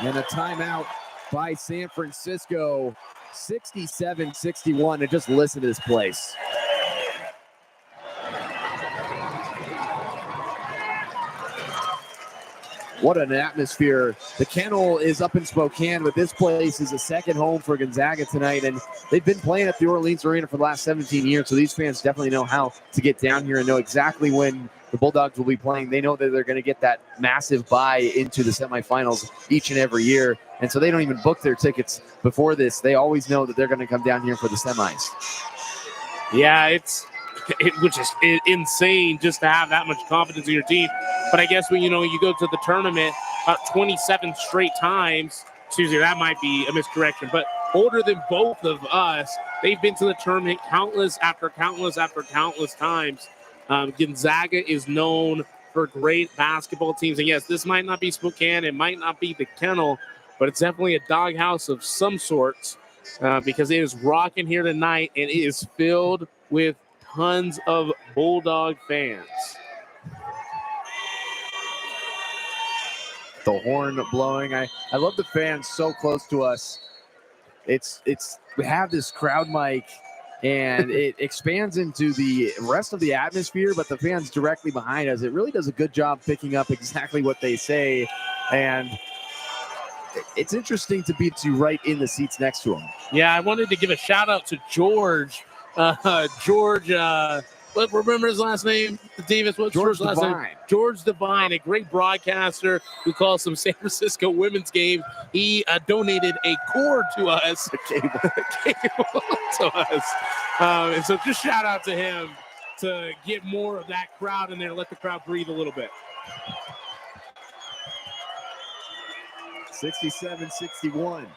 And a timeout by San Francisco. 67-61, and just listen to this place. What an atmosphere. The Kennel is up in Spokane, but this place is a second home for Gonzaga tonight, and they've been playing at the Orleans Arena for the last 17 years, so these fans definitely know how to get down here and know exactly when the Bulldogs will be playing. They know that they're going to get that massive buy into the semifinals each and every year, and so they don't even book their tickets before this. They always know that they're going to come down here for the semis. Yeah, which is insane just to have that much confidence in your team. But I guess when you go to the tournament 27 straight times, excuse me, that might be a miscorrection, but older than both of us, they've been to the tournament countless after countless after countless times. Gonzaga is known for great basketball teams. And yes, this might not be Spokane, it might not be the Kennel, but it's definitely a doghouse of some sorts because it is rocking here tonight, and it is filled with tons of Bulldog fans. The horn blowing. I love the fans so close to us. We have this crowd mic, and it expands into the rest of the atmosphere, but the fans directly behind us, it really does a good job picking up exactly what they say. And it's interesting to be right in the seats next to them. Yeah, I wanted to give a shout out to George. Remember his last name? Davis, what's George's last name? George Devine, a great broadcaster who calls some San Francisco women's games. He donated a cord to us, a cable to us. And so just shout out to him to get more of that crowd in there, let the crowd breathe a little bit. 67-61.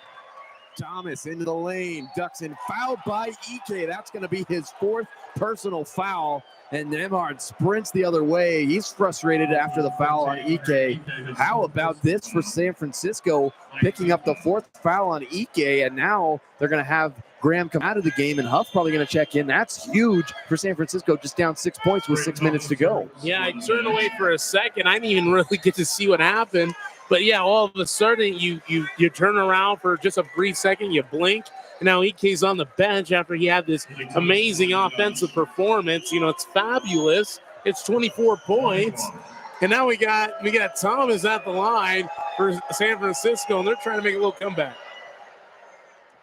Thomas into the lane, ducks in, fouled by Ike. That's going to be his fourth personal foul, and Nemhard sprints the other way. He's frustrated after the foul on Ike. How about this for San Francisco, picking up the fourth foul on Ike, and now they're going to have Graham come out of the game, and Huff probably going to check in. That's huge for San Francisco, just down 6 points with 6 minutes to go. Yeah, I turned away for a second. I didn't even really get to see what happened. But yeah, all of a sudden you turn around for just a brief second, you blink, and now Ike's on the bench after he had this amazing offensive performance. It's fabulous. It's 24 points. And now we got Thomas at the line for San Francisco, and they're trying to make a little comeback.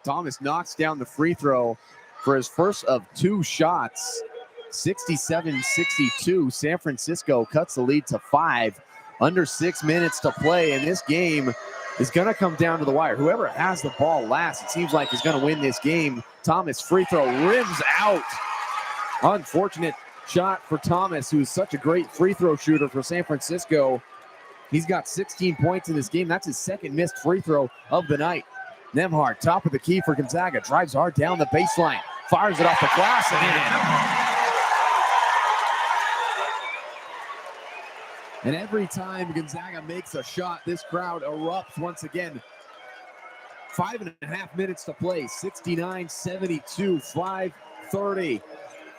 Thomas knocks down the free throw for his first of 2 shots. 67-62. San Francisco cuts the lead to 5. Under 6 minutes to play, and this game is going to come down to the wire. Whoever has the ball last, it seems like, is going to win this game. Thomas free throw rims out. Unfortunate shot for Thomas, who is such a great free throw shooter for San Francisco. He's got 16 points in this game. That's his second missed free throw of the night. Nemhard, top of the key for Gonzaga, drives hard down the baseline, fires it off the glass, and in. And every time Gonzaga makes a shot, this crowd erupts once again. 5.5 minutes to play. 69-72, 5:30.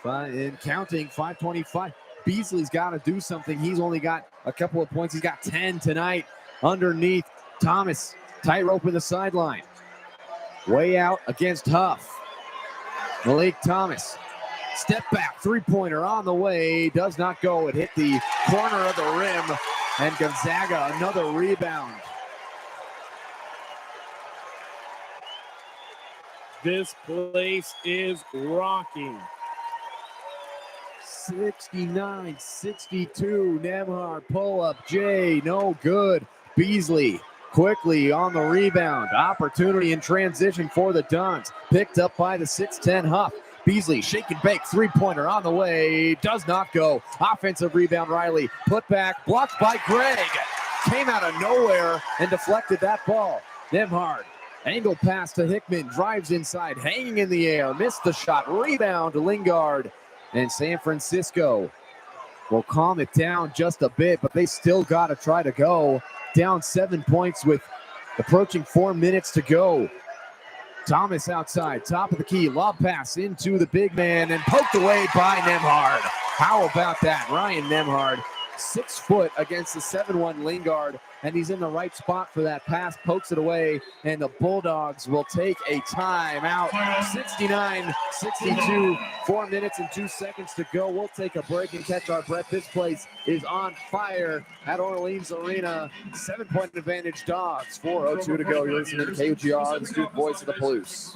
And counting, 5:25. Beasley's got to do something. He's only got a couple of points. He's got 10 tonight. Underneath, Thomas, tightrope in the sideline. Way out against Huff. Malik Thomas. Step back, three-pointer on the way, does not go. It hit the corner of the rim, and Gonzaga, another rebound. This place is rocking. 69-62. Nemhard pull-up. Jay, no good. Beasley quickly on the rebound. Opportunity in transition for the Duns. Picked up by the 6'10 Huff. Beasley, shake and bake, three-pointer on the way. Does not go. Offensive rebound, Riley. Put back, blocked by Greg. Came out of nowhere and deflected that ball. Nemhard, angle pass to Hickman. Drives inside, hanging in the air. Missed the shot. Rebound to Lingard. And San Francisco will calm it down just a bit, but they still got to try to go. Down 7 points with approaching 4 minutes to go. Thomas outside, top of the key, lob pass into the big man and poked away by Nemhard. How about that? Ryan Nemhard, 6 foot against the 7'1 Lingard, and he's in the right spot for that pass, pokes it away, and the Bulldogs will take a timeout. 69-62, 4 minutes and 2 seconds to go. We'll take a break and catch our breath. This place is on fire at Orleans Arena. 7-point advantage Dogs, 4:02 to go. You're listening to KUGR, the student voice of the Palouse.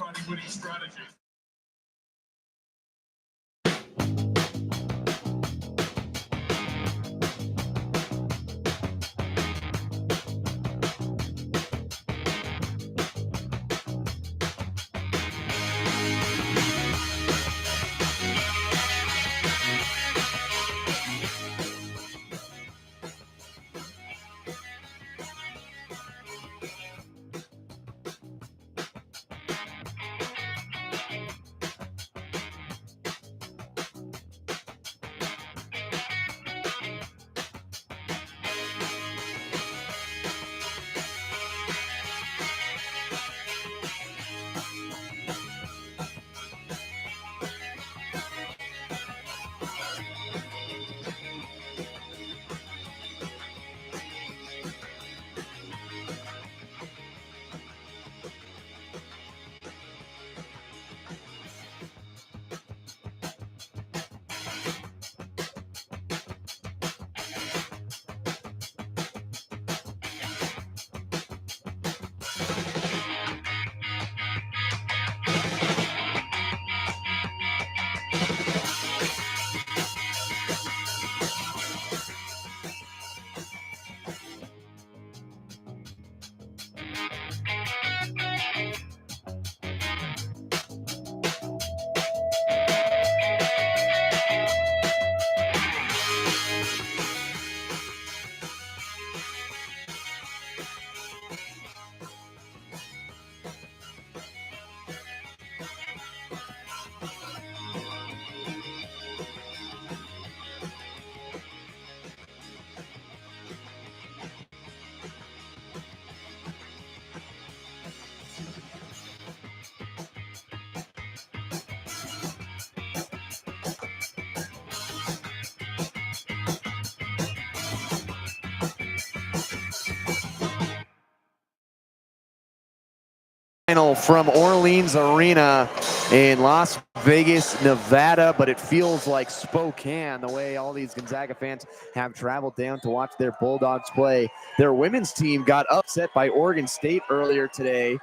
From Orleans Arena in Las Vegas, Nevada, but it feels like Spokane the way all these Gonzaga fans have traveled down to watch their Bulldogs play. Their women's team got upset by Oregon State earlier today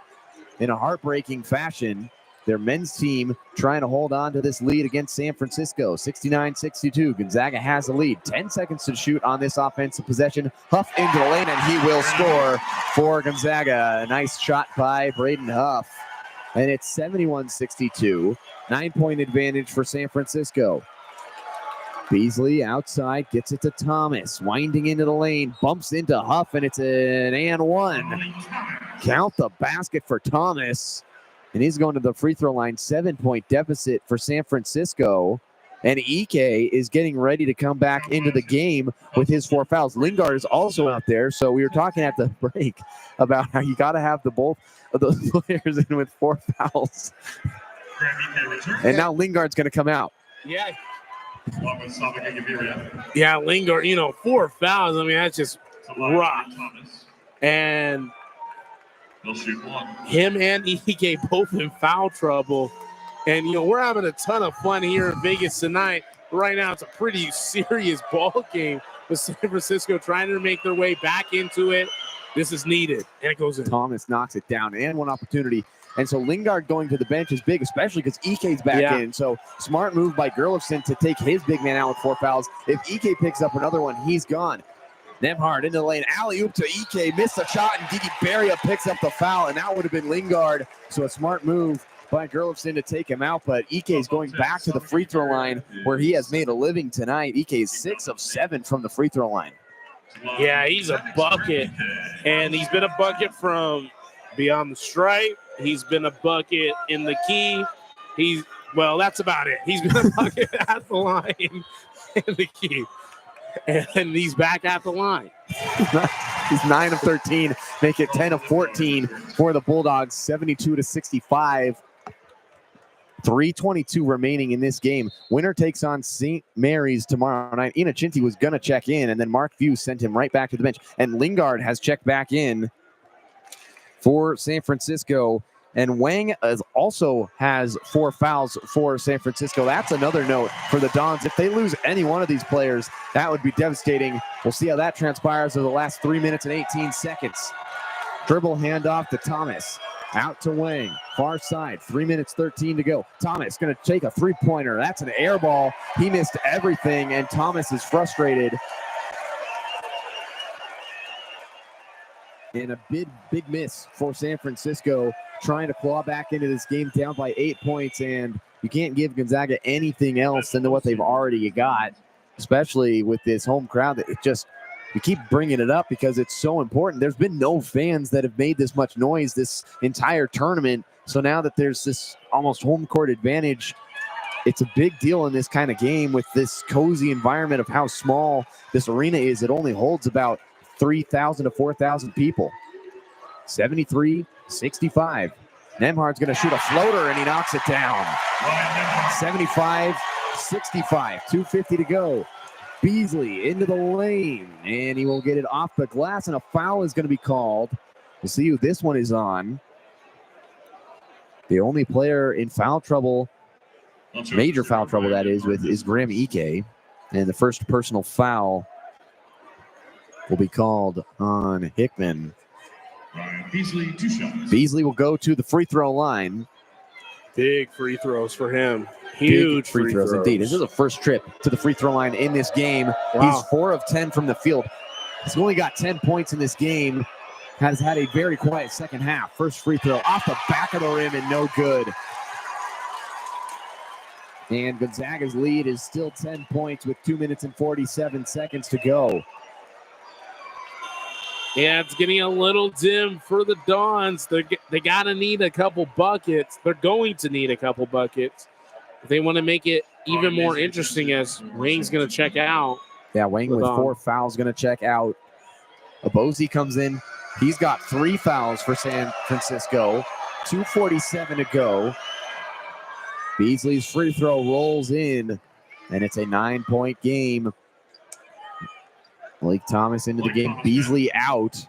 in a heartbreaking fashion. Their men's team trying to hold on to this lead against San Francisco, 69-62. Gonzaga has the lead. 10 seconds to shoot on this offensive possession. Huff into the lane, and he will score for Gonzaga. A nice shot by Braden Huff. And it's 71-62. 9-point advantage for San Francisco. Beasley outside, gets it to Thomas. Winding into the lane, bumps into Huff, and it's an and one. Count the basket for Thomas. And he's going to the free throw line. 7-point deficit for San Francisco. And Ike is getting ready to come back into the game with his 4 fouls. Lingard is also out there. So we were talking at the break about how you got to have both of those players in with 4 fouls. And now Lingard's going to come out. Yeah. Yeah, Lingard, 4 fouls. I mean, that's just rough. And him and Ike both in foul trouble. And, we're having a ton of fun here in Vegas tonight. right now, it's a pretty serious ball game with San Francisco trying to make their way back into it. This is needed, and it goes in. Thomas knocks it down, and one opportunity. And so Lingard going to the bench is big, especially because Ike's back in. So smart move by Gerlofson to take his big man out with 4 fouls. If Ike picks up another one, he's gone. Nemhard into the lane, alley-oop to Ike, missed the shot, and Didi Beria picks up the foul, and that would have been Lingard. So a smart move by Gerlofson to take him out, but Ike is going back to the free throw line where he has made a living tonight. Ike is 6 of 7 from the free throw line. Yeah, he's a bucket, and he's been a bucket from beyond the stripe. He's been a bucket in the key. Well, that's about it. He's been a bucket at the line in the key, and he's back at the line. He's 9 of 13, make it 10 of 14 for the Bulldogs, 72-65. 3:22 remaining in this game. Winner takes on St. Mary's tomorrow night. Inochinti was going to check in, and then Mark View sent him right back to the bench. And Lingard has checked back in for San Francisco. And Wang also has 4 fouls for San Francisco. That's another note for the Dons. If they lose any one of these players, that would be devastating. We'll see how that transpires over the last 3 minutes and 18 seconds. Dribble handoff to Thomas. Out to Wang, far side, 3 minutes, 13 to go. Thomas going to take a three-pointer. That's an air ball. He missed everything, and Thomas is frustrated. And a big miss for San Francisco, trying to claw back into this game down by 8 points, and you can't give Gonzaga anything else than what they've already got, especially with this home crowd. That it just, we keep bringing it up because it's so important. There's been no fans that have made this much noise this entire tournament. So now that there's this almost home court advantage, it's a big deal in this kind of game with this cozy environment of how small this arena is. It only holds about 3,000 to 4,000 people. 73-65. Nemhard's going to shoot a floater, and he knocks it down. 75-65. 2:50 to go. Beasley into the lane, and he will get it off the glass, and a foul is going to be called. We'll see who this one is on. The only player in foul trouble, major foul trouble that is Graham Ike, and the first personal foul will be called on Hickman. Beasley, 2 shots. Beasley will go to the free throw line. Big free throws for him. Huge free throws. Indeed. This is the first trip to the free throw line in this game. Wow. He's 4 of 10 from the field. He's only got 10 points in this game. Has had a very quiet second half. First free throw off the back of the rim and no good. And Gonzaga's lead is still 10 points with 2 minutes and 47 seconds to go. Yeah, it's getting a little dim for the Dons. They got to need a couple buckets. They're going to need a couple buckets if they want to make it even more interesting, as Wang's going to check out. Yeah, Wang with 4 fouls going to check out. Abosi comes in. He's got 3 fouls for San Francisco. 2:47 to go. Beasley's free throw rolls in, and it's a 9-point game. Blake Thomas into the game. Beasley out.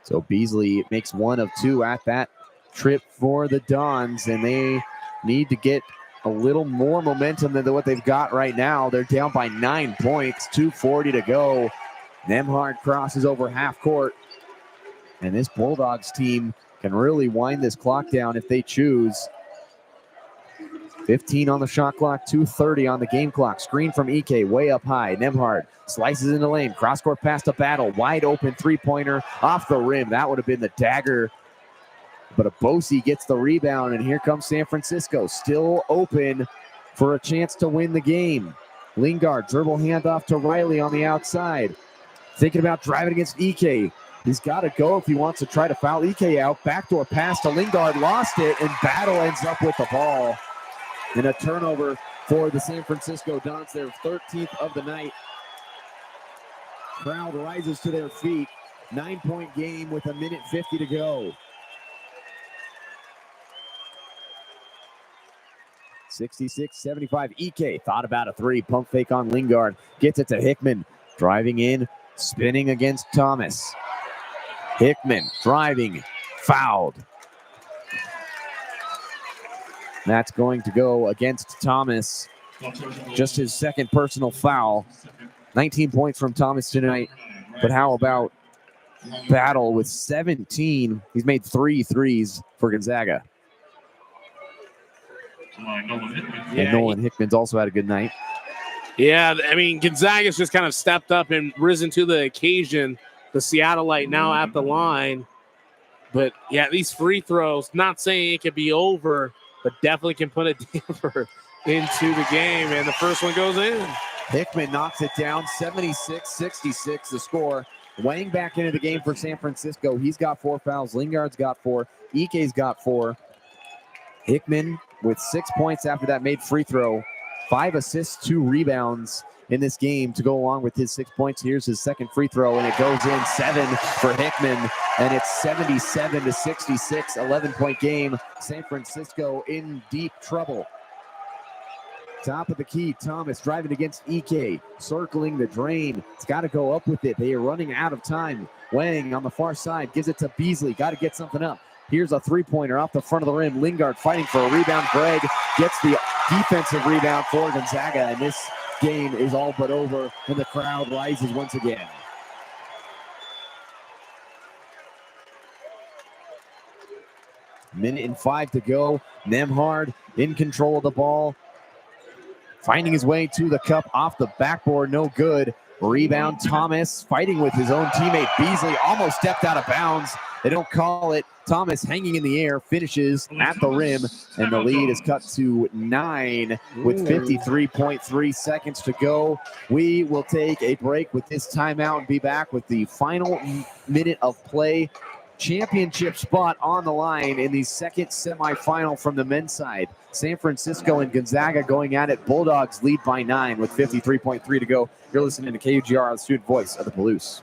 So Beasley makes 1 of 2 at that trip for the Dons, and they need to get a little more momentum than what they've got right now. They're down by 9 points, 2:40 to go. Nemhard crosses over half court, and this Bulldogs team can really wind this clock down if they choose. 15 on the shot clock, 2:30 on the game clock. Screen from Ike, way up high. Nemhard slices in the lane. Cross-court pass to Battle. Wide open three-pointer off the rim. That would have been the dagger. But Abosi gets the rebound, and here comes San Francisco. Still open for a chance to win the game. Lingard, dribble handoff to Riley on the outside. Thinking about driving against Ike. He's got to go if he wants to try to foul Ike out. Backdoor pass to Lingard. Lost it, and Battle ends up with the ball. And a turnover for the San Francisco Dons, their 13th of the night. Crowd rises to their feet. 9-point game with 1:50 to go. 66-75. Ike thought about a 3. Pump fake on Lingard. Gets it to Hickman. Driving in. Spinning against Thomas. Hickman driving. Fouled. That's going to go against Thomas. Just his second personal foul. 19 points from Thomas tonight. But how about Battle with 17? He's made 3 threes for Gonzaga. And Nolan Hickman's also had a good night. Yeah, I mean, Gonzaga's just kind of stepped up and risen to the occasion. The Seattleite now at the line. But, yeah, these free throws, not saying it could be over, but definitely can put a damper into the game. And the first one goes in. Hickman knocks it down, 76-66 the score. Wang back into the game for San Francisco. He's got 4 fouls. Lingard's got 4. Ike's got 4. Hickman with 6 points after that made free throw. 5 assists, 2 rebounds in this game to go along with his 6 points. Here's his second free throw, and it goes in. 7 for Hickman, and it's 77-66, 11-point game. San Francisco in deep trouble. Top of the key, Thomas driving against Ike, circling the drain. It's got to go up with it. They are running out of time. Wang on the far side gives it to Beasley. Got to get something up. Here's a three-pointer off the front of the rim. Lingard fighting for a rebound. Greg gets the defensive rebound for Gonzaga, and this game is all but over, and the crowd rises once again. Minute and 5 to go. Nembhard in control of the ball. Finding his way to the cup off the backboard, no good. Rebound, Thomas fighting with his own teammate Beasley. Almost stepped out of bounds. They don't call it. Thomas hanging in the air, finishes at the rim, and the lead is cut to 9 with 53.3 seconds to go. We will take a break with this timeout and be back with the final minute of play. Championship spot on the line in the second semifinal from the men's side. San Francisco and Gonzaga going at it. Bulldogs lead by 9 with 53.3 to go. You're listening to KUGR, the student voice of the Palouse.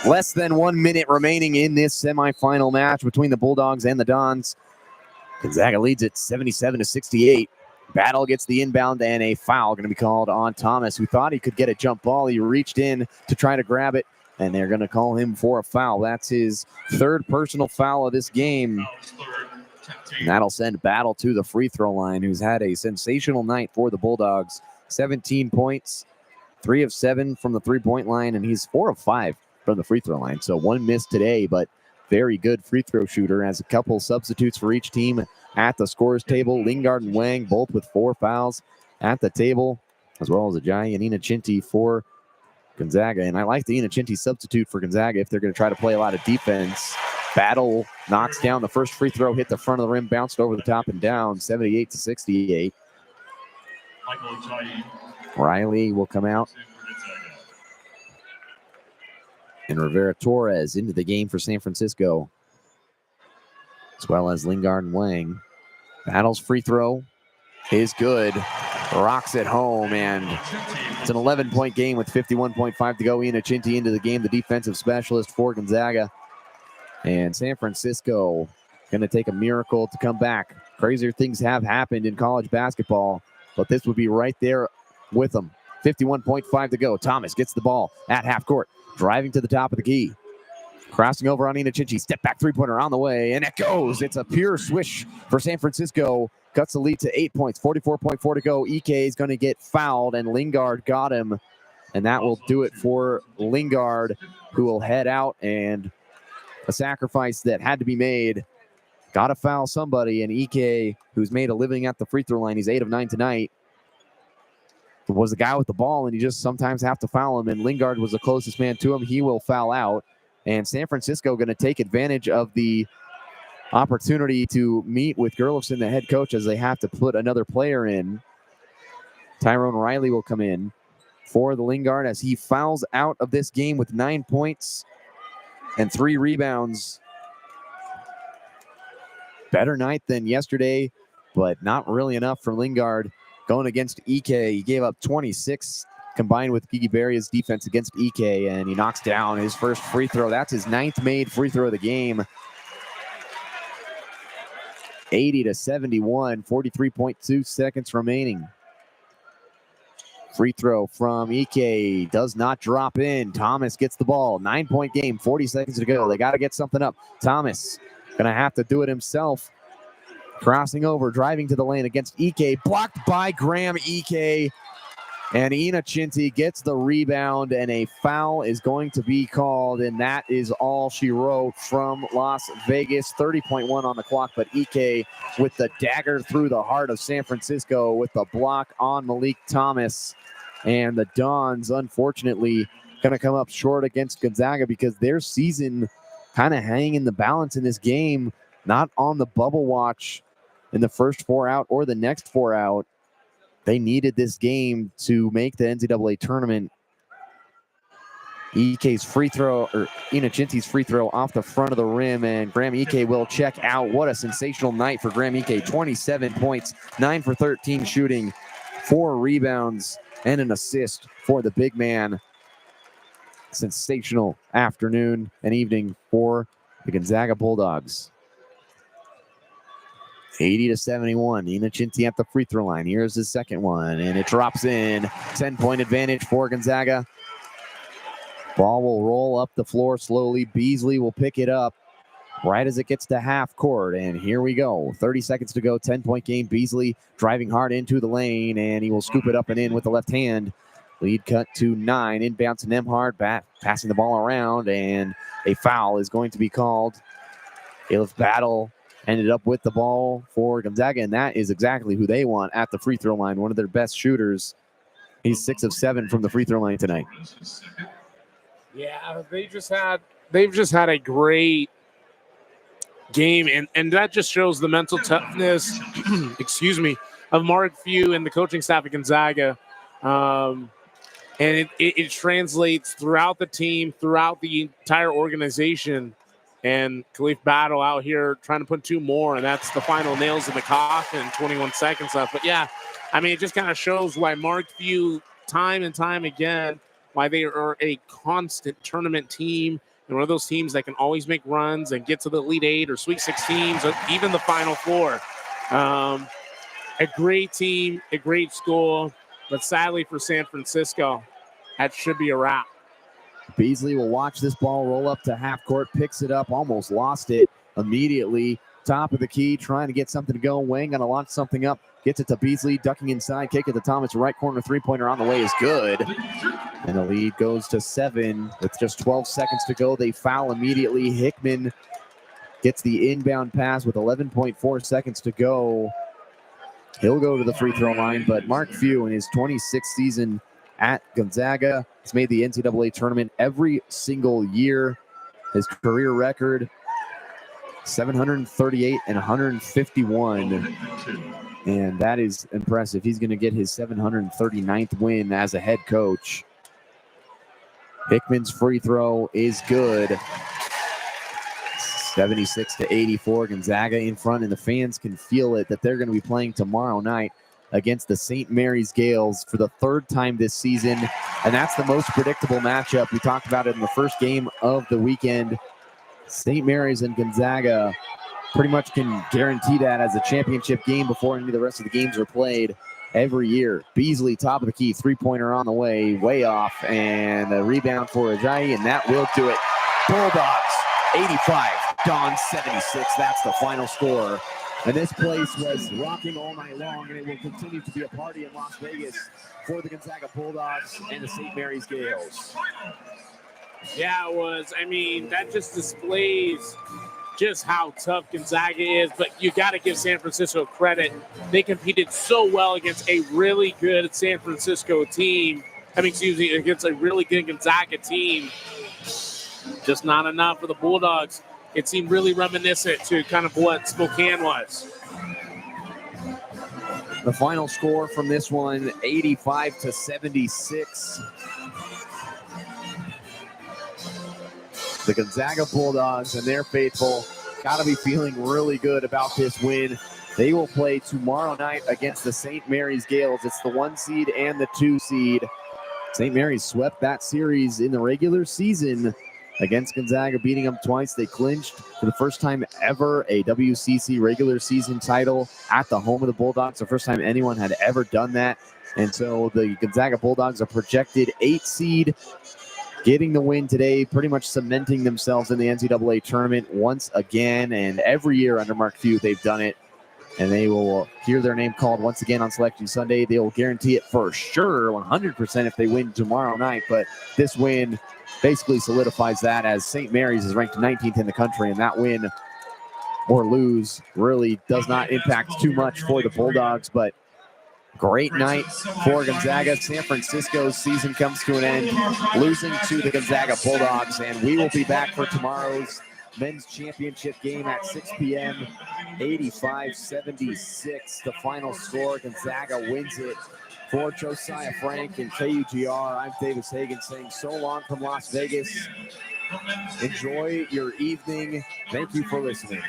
Less than 1 minute remaining in this semifinal match between the Bulldogs and the Dons. Gonzaga leads it 77-68. Battle gets the inbound, and a foul going to be called on Thomas, who thought he could get a jump ball. He reached in to try to grab it, and they're going to call him for a foul. That's his third personal foul of this game. And that'll send Battle to the free throw line, who's had a sensational night for the Bulldogs. 17 points, 3 of 7 from the three-point line, and he's 4 of 5 from the free throw line. So 1 miss today, but very good free throw shooter. Has a couple substitutes for each team at the scorers table. Lingard and Wang both with 4 fouls at the table, as well as Ajayi and Inochinti for Gonzaga. And I like the Inochinti substitute for Gonzaga if they're going to try to play a lot of defense. Battle knocks down the first free throw, hit the front of the rim, bounced over the top and down, 78-68. Riley will come out. And Rivera Torres into the game for San Francisco, as well as Lingard and Wang. Battle's free throw is good. Rocks it home, and it's an 11-point game with 51.5 to go. Inochinti into the game, the defensive specialist for Gonzaga. And San Francisco going to take a miracle to come back. Crazier things have happened in college basketball, but this would be right there with them. 51.5 to go. Thomas gets the ball at half court. Driving to the top of the key. Crossing over on Inochinti. Step back three-pointer on the way, and it goes. It's a pure swish for San Francisco. Cuts the lead to 8 points. 44.4 to go. Ike is going to get fouled, and Lingard got him. And that will do it for Lingard, who will head out. And a sacrifice that had to be made. Got to foul somebody. And Ike, who's made a living at the free throw line, he's 8 of 9 tonight, was the guy with the ball, and you just sometimes have to foul him, and Lingard was the closest man to him. He will foul out, and San Francisco going to take advantage of the opportunity to meet with Gerlofson, the head coach, as they have to put another player in. Tyrone Riley will come in for the Lingard as he fouls out of this game with 9 points and 3 rebounds. Better night than yesterday, but not really enough for Lingard going against Ike. He gave up 26 combined with Gigi Berria's defense against Ike, and he knocks down his first free throw. That's his 9th made free throw of the game. 80-71, 43.2 seconds remaining. Free throw from Ike does not drop in. Thomas gets the ball. 9-point game, 40 seconds to go. They got to get something up. Thomas going to have to do it himself. Crossing over, driving to the lane against Ike. Blocked by Graham Ike. And Ina Chinty gets the rebound, and a foul is going to be called, and that is all she wrote from Las Vegas. 30.1 on the clock, but Ike with the dagger through the heart of San Francisco with the block on Malik Thomas. And the Dons, unfortunately, going to come up short against Gonzaga because their season kind of hanging in the balance in this game, not on the bubble watch in the first 4 out or the next 4 out. They needed this game to make the NCAA tournament. Ike's free throw, or Ina Chinty's free throw off the front of the rim, and Graham Ike will check out. What a sensational night for Graham Ike. 27 points, 9 for 13 shooting, 4 rebounds, and an assist for the big man. Sensational afternoon and evening for the Gonzaga Bulldogs. 80-71. Ina Chinty at the free throw line. Here's his second one, and it drops in. 10-point advantage for Gonzaga. Ball will roll up the floor slowly. Beasley will pick it up right as it gets to half court, and here we go. 30 seconds to go. 10-point game. Beasley driving hard into the lane, and he will scoop it up and in with the left hand. Lead cut to 9. Inbound to Nemhard. Passing the ball around, and a foul is going to be called. Caleb Battle ended up with the ball for Gonzaga, and that is exactly who they want at the free throw line. One of their best shooters. He's 6 of 7 from the free throw line tonight. Yeah, they've just had a great game, and that just shows the mental toughness, excuse me, of Mark Few and the coaching staff at Gonzaga. And it translates throughout the team, throughout the entire organization. And Khalif Battle out here trying to put 2 more, and that's the final nails in the coffin, 21 seconds left. But, yeah, I mean, it just kind of shows why Mark Few, time and time again, why they are a constant tournament team and one of those teams that can always make runs and get to the Elite 8 or Sweet 16s or even the Final Four. A great team, a great school, but sadly for San Francisco, that should be a wrap. Beasley will watch this ball roll up to half court, picks it up, almost lost it immediately. Top of the key, trying to get something to go. Wang going to launch something up, gets it to Beasley, ducking inside, kick it to Thomas, right corner, 3-pointer on the way is good. And the lead goes to 7 with just 12 seconds to go. They foul immediately. Hickman gets the inbound pass with 11.4 seconds to go. He'll go to the free throw line, but Mark Few in his 26th season at Gonzaga has made the NCAA tournament every single year. His career record, 738 and 151. And that is impressive. He's going to get his 739th win as a head coach. Hickman's free throw is good. 76-84. Gonzaga in front, and the fans can feel it that they're going to be playing tomorrow night against the St. Mary's Gales for the 3rd time this season. And that's the most predictable matchup. We talked about it in the first game of the weekend. St. Mary's and Gonzaga pretty much can guarantee that as a championship game before any of the rest of the games are played every year. Beasley, top of the key, 3-pointer on the way off, and a rebound for Ajayi, and that will do it. Bulldogs, 85, Dons 76. That's the final score. And this place was rocking all night long, and it will continue to be a party in Las Vegas for the Gonzaga Bulldogs and the St. Mary's Gales. Yeah, it was. I mean, that just displays just how tough Gonzaga is, but you got to give San Francisco credit. They competed so well against a really good San Francisco team. Against a really good Gonzaga team. Just not enough for the Bulldogs. it seemed really reminiscent to kind of what Spokane was. The final score from this one, 85-76. The Gonzaga Bulldogs and their faithful got to be feeling really good about this win. They will play tomorrow night against the St. Mary's Gales. It's the 1 seed and the 2 seed. St. Mary's swept that series in the regular season against Gonzaga, beating them twice. They clinched for the first time ever a WCC regular season title at the home of the Bulldogs. The first time anyone had ever done that. And so the Gonzaga Bulldogs are projected 8 seed, getting the win today, pretty much cementing themselves in the NCAA tournament once again. And every year under Mark Few, they've done it. And they will hear their name called once again on Selection Sunday. They will guarantee it for sure, 100% if they win tomorrow night. But this win basically solidifies that, as St. Mary's is ranked 19th in the country, and that win or lose really does not impact too much for the Bulldogs. But great night for Gonzaga. San Francisco's season comes to an end, losing to the Gonzaga Bulldogs, and we will be back for tomorrow's men's championship game at 6 p.m. 85-76, the final score. Gonzaga wins it. For Josiah Frank and KUGR, I'm Davis Hagan saying so long from Las Vegas. Enjoy your evening. Thank you for listening.